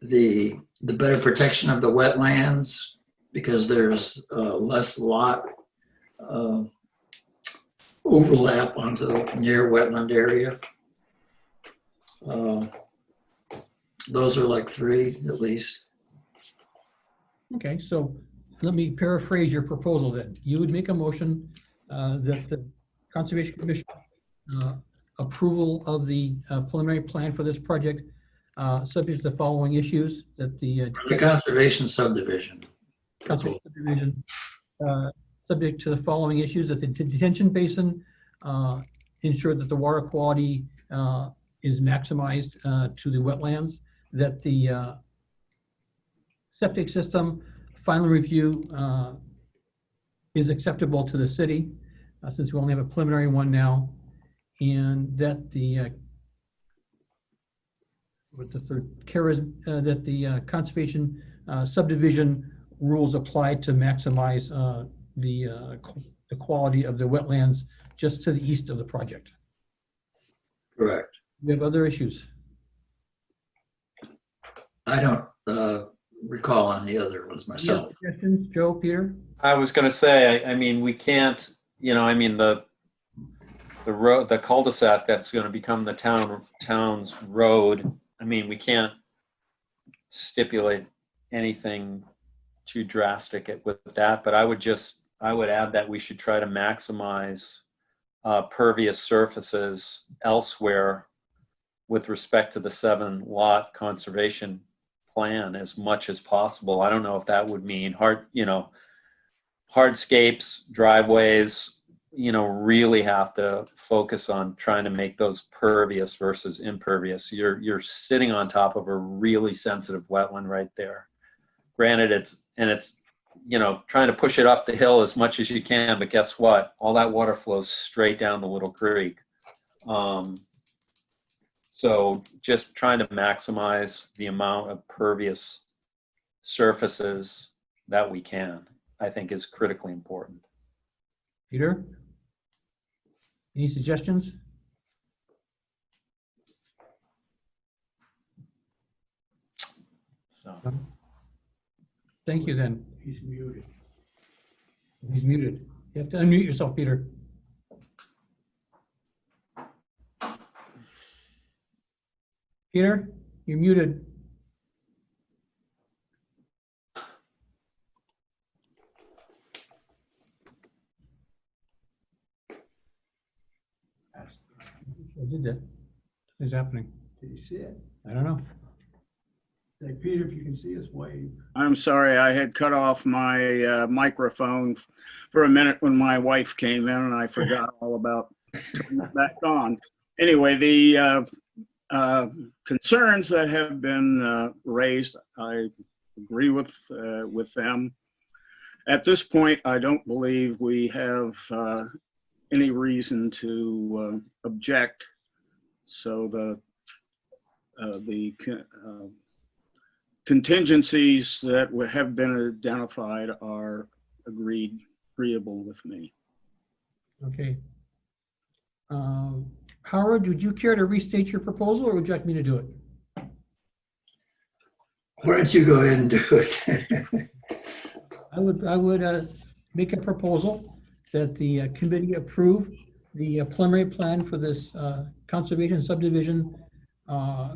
the better protection of the wetlands because there's less lot overlap onto the near wetland area. Those are like 3 at least. Okay, so let me paraphrase your proposal then. You would make a motion that the Conservation Commission approval of the preliminary plan for this project subject to the following issues that the Conservation subdivision. Conservation Subdivision subject to the following issues that the detention basin ensure that the water quality is maximized to the wetlands, that the septic system final review is acceptable to the city since we only have a preliminary one now, and that the that the conservation subdivision rules apply to maximize the quality of the wetlands just to the east of the project. Correct. We have other issues. I don't recall any other ones myself. Suggestions, Joe, Peter? I was going to say, I mean, we can't, you know, I mean, the road, the cul-de-sac that's going to become the town's road. I mean, we can't stipulate anything too drastic with that, but I would add that we should try to maximize pervious surfaces elsewhere with respect to the 7-lot conservation plan as much as possible. I don't know if that would mean hardscapes, driveways, really have to focus on trying to make those pervious versus impervious. You're sitting on top of a really sensitive wetland right there. Granted, it's trying to push it up the hill as much as you can, but guess what? All that water flows straight down the little creek. So just trying to maximize the amount of pervious surfaces that we can, I think is critically important. Peter? Any suggestions? So. Thank you then. He's muted. He's muted. You have to unmute yourself, Peter. Peter, you're muted. I did that. What's happening? Did you see it? I don't know. Say, Peter, if you can see us, wave. I'm sorry, I had cut off my microphone for a minute when my wife came in and I forgot all about turning it back on. Anyway, the concerns that have been raised, I agree with them. At this point, I don't believe we have any reason to object. So the contingencies that have been identified are agreeable with me. Okay. Howard, would you care to restate your proposal or would you like me to do it? Why don't you go ahead and do it? I would make a proposal that the committee approve the preliminary plan for this conservation subdivision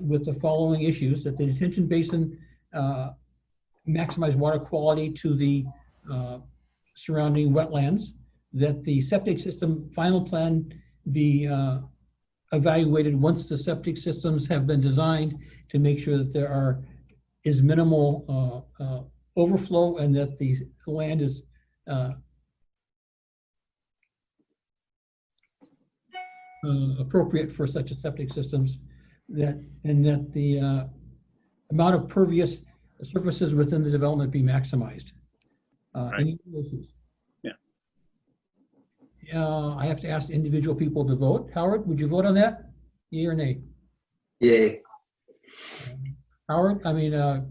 with the following issues: that the detention basin maximize water quality to the surrounding wetlands, that the septic system final plan be evaluated once the septic systems have been designed to make sure that there is minimal overflow and that the land is appropriate for such a septic systems, and that the amount of pervious surfaces within the development be maximized. Any issues? I have to ask individual people to vote. Howard, would you vote on that? Yea or nay? Yay.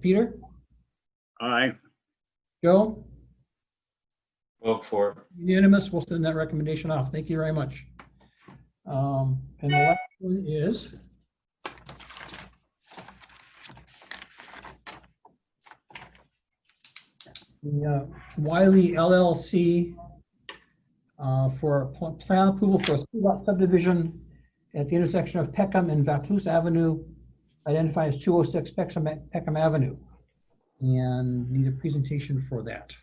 Peter? Aye. Joe? Vote for it. Unanimous. We'll send that recommendation off. Thank you very much. And the last one is the Wiley LLC for plan approval for a 3-lot subdivision at the intersection of Peckham and Vaucluse Avenue, identified as 206 Peckham Avenue. And need a presentation for that.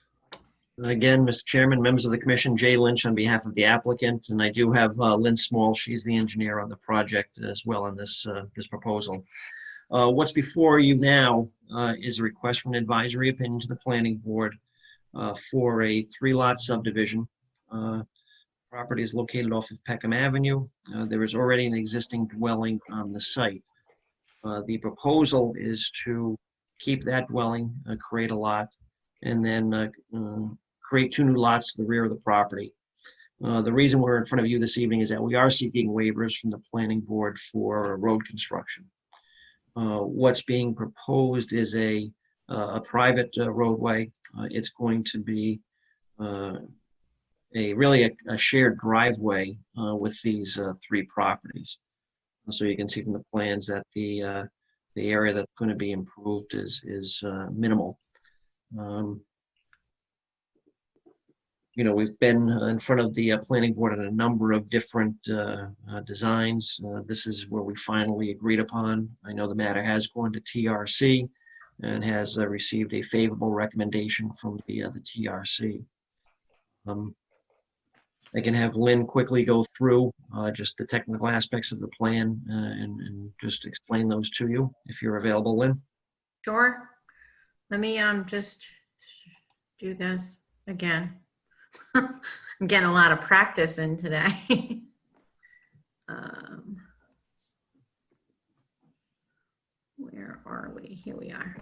Again, Mr. Chairman, members of the commission, Jay Lynch on behalf of the applicant, and I do have Lynn Small. She's the engineer on the project as well on this proposal. What's before you now is a request for an advisory opinion to the planning board for a 3-lot subdivision. Property is located off of Peckham Avenue. There is already an existing dwelling on the site. The proposal is to keep that dwelling, create a lot, and then create 2 new lots to the rear of the property. The reason we're in front of you this evening is that we are seeking waivers from the planning board for road construction. What's being proposed is a private roadway. It's going to be really a shared driveway with these 3 properties. So you can see from the plans that the area that's going to be improved is minimal. We've been in front of the planning board on a number of different designs. This is where we finally agreed upon. I know the matter has gone to TRC and has received a favorable recommendation from the TRC. I can have Lynn quickly go through just the technical aspects of the plan and just explain those to you if you're available, Lynn. Sure. Let me just do this again. I'm getting a lot of practice in today. Where are we? Here we are.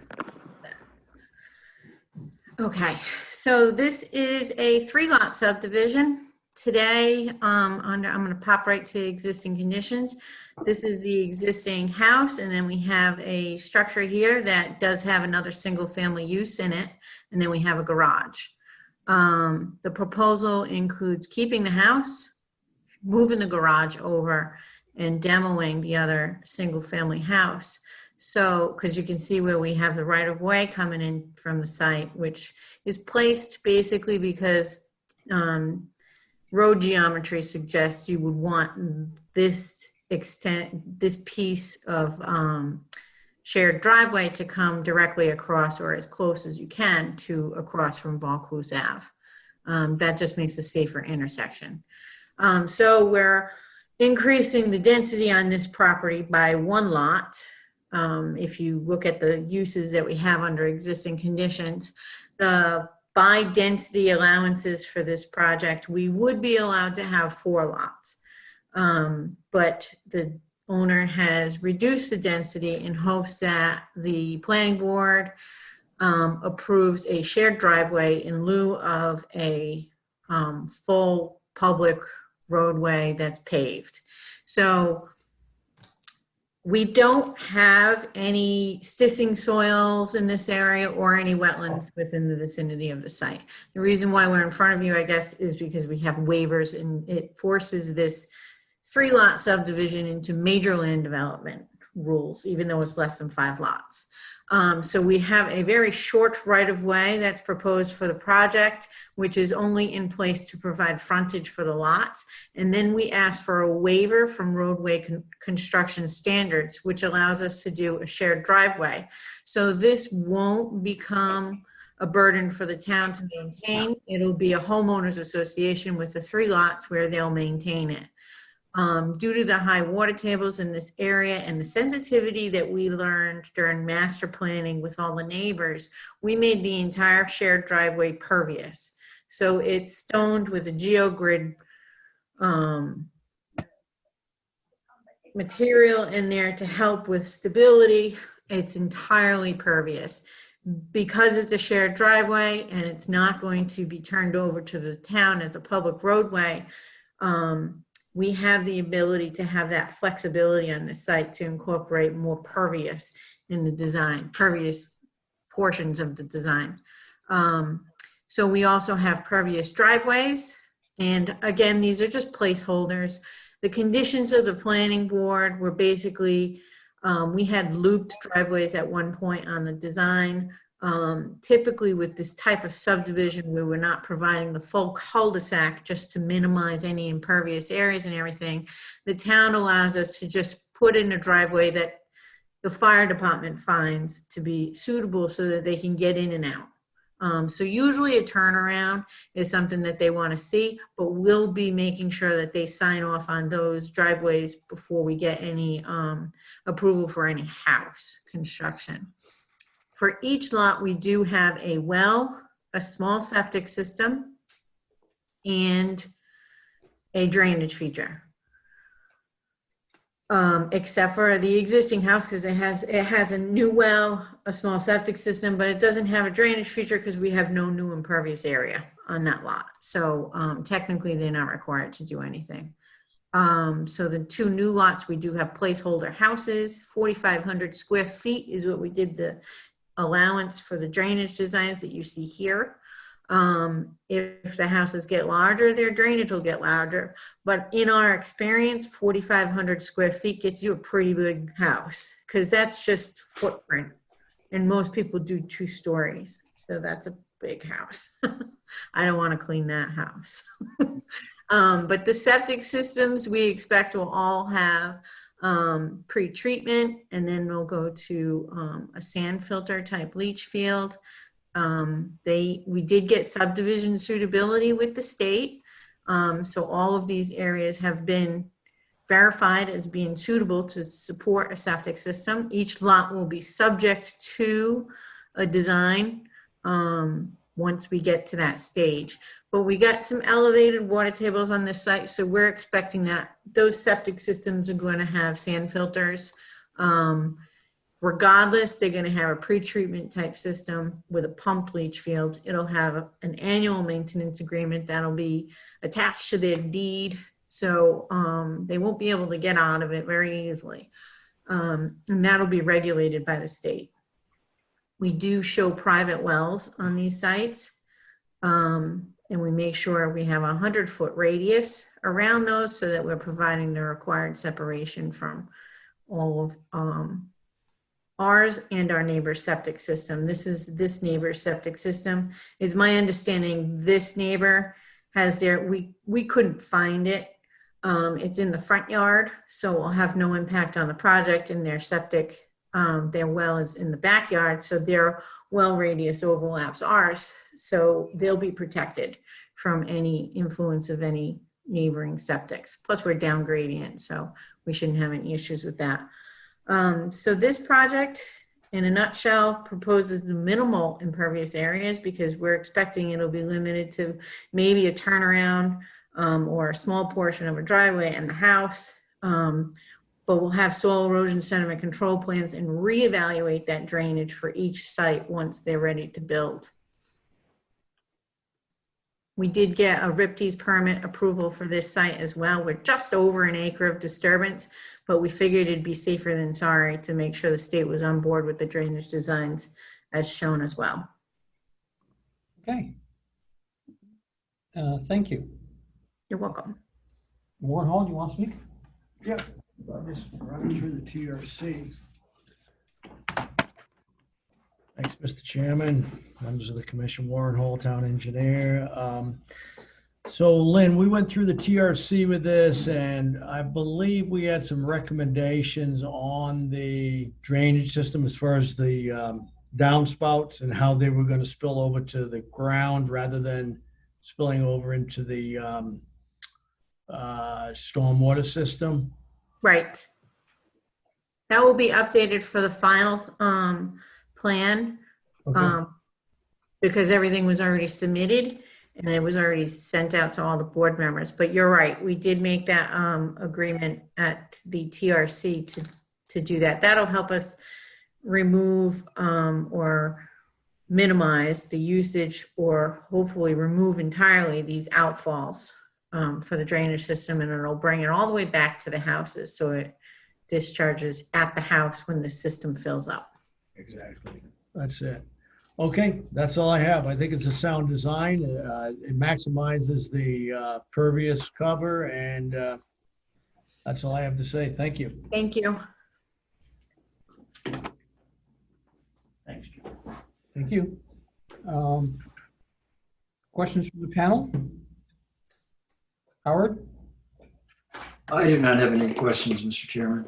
Okay, so this is a 3-lot subdivision. Today, I'm going to pop right to existing conditions. This is the existing house, and then we have a structure here that does have another single-family use in it, and then we have a garage. The proposal includes keeping the house, moving the garage over, and demoing the other single-family house. So, because you can see where we have the right-of-way coming in from the site, which is placed basically because road geometry suggests you would want this piece of shared driveway to come directly across or as close as you can to across from Vaucluse Ave. That just makes a safer intersection. So we're increasing the density on this property by 1 lot. If you look at the uses that we have under existing conditions, the by density allowances for this project, we would be allowed to have 4 lots. But the owner has reduced the density in hopes that the planning board approves a shared driveway in lieu of a full public roadway that's paved. So we don't have any stissing soils in this area or any wetlands within the vicinity of the site. The reason why we're in front of you, I guess, is because we have waivers and it forces this 3-lot subdivision into major land development rules, even though it's less than 5 lots. So we have a very short right-of-way that's proposed for the project, which is only in place to provide frontage for the lots. And then we ask for a waiver from roadway construction standards, which allows us to do a shared driveway. So this won't become a burden for the town to maintain. It'll be a homeowners association with the 3 lots where they'll maintain it. Due to the high water tables in this area and the sensitivity that we learned during master planning with all the neighbors, we made the entire shared driveway pervious. So it's stoned with a geogrid material in there to help with stability. It's entirely pervious. Because it's a shared driveway and it's not going to be turned over to the town as a public roadway, we have the ability to have that flexibility on the site to incorporate more pervious in the design, pervious portions of the design. So we also have pervious driveways. And again, these are just placeholders. The conditions of the planning board were basically, we had looped driveways at one point on the design. Typically with this type of subdivision, we were not providing the full cul-de-sac just to minimize any impervious areas and everything. The town allows us to just put in a driveway that the fire department finds to be suitable so that they can get in and out. So usually a turnaround is something that they want to see, but we'll be making sure that they sign off on those driveways before we get any approval for any house construction. For each lot, we do have a well, a small septic system, and a drainage feature. Except for the existing house, because it has a new well, a small septic system, but it doesn't have a drainage feature because we have no new impervious area on that lot. So technically, they're not required to do anything. So the two new lots, we do have placeholder houses. 4,500 square feet is what we did the allowance for the drainage designs that you see here. If the houses get larger, their drainage will get larger. But in our experience, 4,500 square feet gets you a pretty big house because that's just footprint. And most people do 2 stories. So that's a big house. I don't want to clean that house. But the septic systems we expect will all have pre-treatment, and then we'll go to a sand filter type leach field. We did get subdivision suitability with the state. So all of these areas have been verified as being suitable to support a septic system. Each lot will be subject to a design once we get to that stage. But we got some elevated water tables on this site, so we're expecting that those septic systems are going to have sand filters. Regardless, they're going to have a pre-treatment type system with a pumped leach field. It'll have an annual maintenance agreement that'll be attached to their deed, so they won't be able to get out of it very easily. And that'll be regulated by the state. We do show private wells on these sites. And we make sure we have a 100-foot radius around those so that we're providing the required separation from all of ours and our neighbor's septic system. This neighbor's septic system. Is my understanding this neighbor has we couldn't find it. It's in the front yard, so we'll have no impact on the project, and their septic, their well is in the backyard, so their well radius overlaps ours. So they'll be protected from any influence of any neighboring septics. Plus we're down gradient, so we shouldn't have any issues with that. So this project, in a nutshell, proposes the minimal impervious areas because we're expecting it'll be limited to maybe a turnaround or a small portion of a driveway and the house. But we'll have soil erosion sediment control plans and reevaluate that drainage for each site once they're ready to build. We did get a RIPTES permit approval for this site as well. We're just over an acre of disturbance, but we figured it'd be safer than sorry to make sure the state was on board with the drainage designs as shown as well. Okay. Thank you. You're welcome. Warren Hall, do you want to speak? Yeah, I'm just running through the TRC. Thanks, Mr. Chairman, members of the commission, Warren Hall, town engineer. So Lynn, we went through the TRC with this, and I believe we had some recommendations on the drainage system as far as the downspouts and how they were going to spill over to the ground rather than spilling over into the stormwater system. Right. That will be updated for the final plan. Okay. Because everything was already submitted and it was already sent out to all the board members. But you're right, we did make that agreement at the TRC to do that. That'll help us remove or minimize the usage, or hopefully remove entirely these outfalls for the drainage system, and it'll bring it all the way back to the houses so it discharges at the house when the system fills up. Exactly. That's it. Okay, that's all I have. I think it's a sound design. It maximizes the pervious cover, and that's all I have to say. Thank you. Thank you. Thanks, Jim. Thank you. Questions from the panel? Howard? I do not have any questions, Mr. Chairman.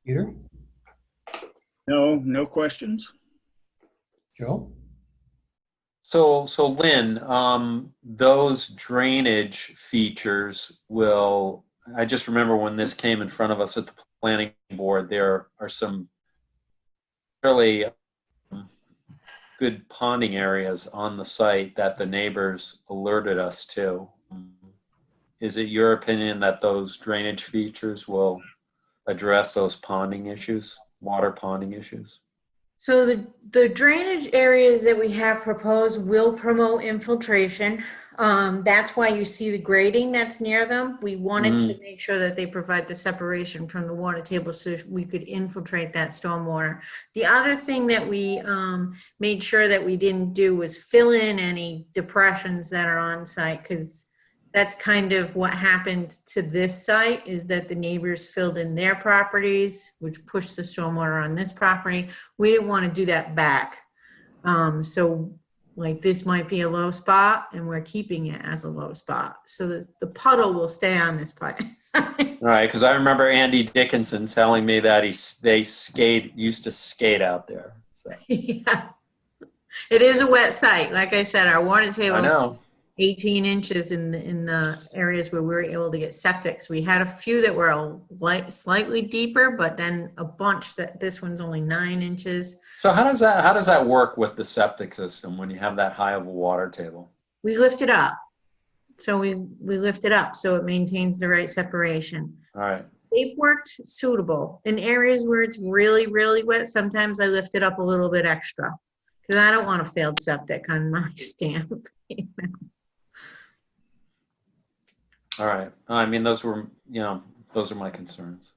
Peter? No questions? Joe? So Lynn, those drainage features will, I just remember when this came in front of us at the planning board, there are some really good ponding areas on the site that the neighbors alerted us to. Is it your opinion that those drainage features will address those ponding issues, water ponding issues? So the drainage areas that we have proposed will promote infiltration. That's why you see the grading that's near them. We wanted to make sure that they provide the separation from the water table so we could infiltrate that stormwater. The other thing that we made sure that we didn't do was fill in any depressions that are on site, because that's kind of what happened to this site, is that the neighbors filled in their properties, which pushed the stormwater on this property. We didn't want to do that back. So like this might be a low spot and we're keeping it as a low spot. So the puddle will stay on this place. All right, because I remember Andy Dickinson telling me that they used to skate out there. So. Yeah. It is a wet site. Like I said, our water table. I know. 18 inches in the areas where we were able to get septics. We had a few that were slightly deeper, but then a bunch that this one's only 9 inches. So how does that work with the septic system when you have that high of a water table? We lift it up. So we lift it up so it maintains the right separation. All right. They've worked suitable. In areas where it's really, really wet, sometimes I lift it up a little bit extra because I don't want a failed septic on my stamp. All right. I mean, those are my concerns.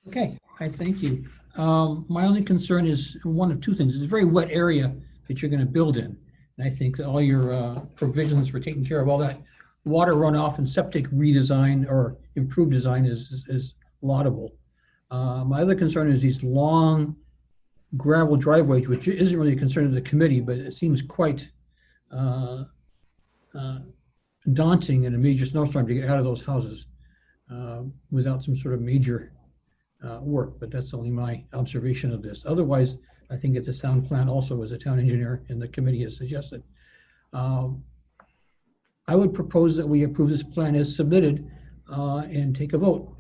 Okay, I thank you. My only concern is one of two things. It's a very wet area that you're going to build in. And I think that all your provisions for taking care of all that water runoff and septic redesign or improved design is laudable. My other concern is these long gravel driveways, which isn't really a concern of the committee, but it seems quite daunting in a major snowstorm to get out of those houses without some sort of major work, but that's only my observation of this. Otherwise, I think it's a sound plan also, as a town engineer and the committee has suggested. I would propose that we approve this plan as submitted and take a vote.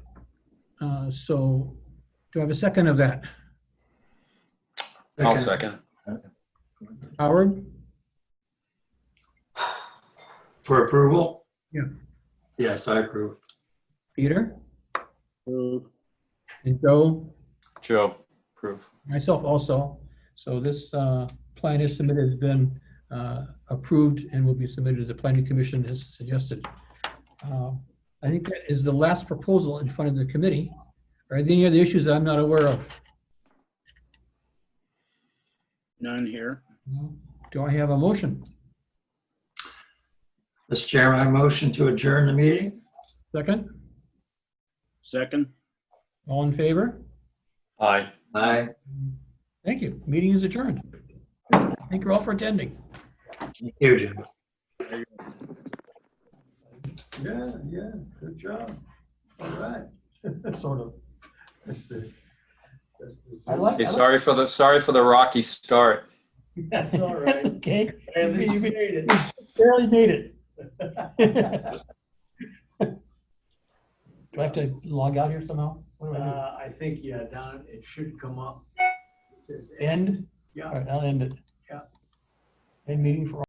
So do I have a second of that? I'll second. Howard? For approval? Yeah. Yes, I approve. Peter? Approve. And Joe? Joe, approve. Myself also. So this plan is submitted, has been approved and will be submitted to the planning commission as suggested. I think that is the last proposal in front of the committee. Are there any other issues that I'm not aware of? None here. Do I have a motion? Mr. Chairman, I motion to adjourn the meeting. Second? Second. All in favor? Aye. Aye. Thank you. Meeting is adjourned. Thank you all for attending. Thank you, Jim. Yeah, good job. All right. Sort of. I like Hey, sorry for the rocky start. That's all That's right. okay. At least you made it. Barely made it. Do I have to log out here somehow? What do I do? I think, yeah, down, it should come up. It says End? Yeah. All right, I'll end it. Yeah. End meeting for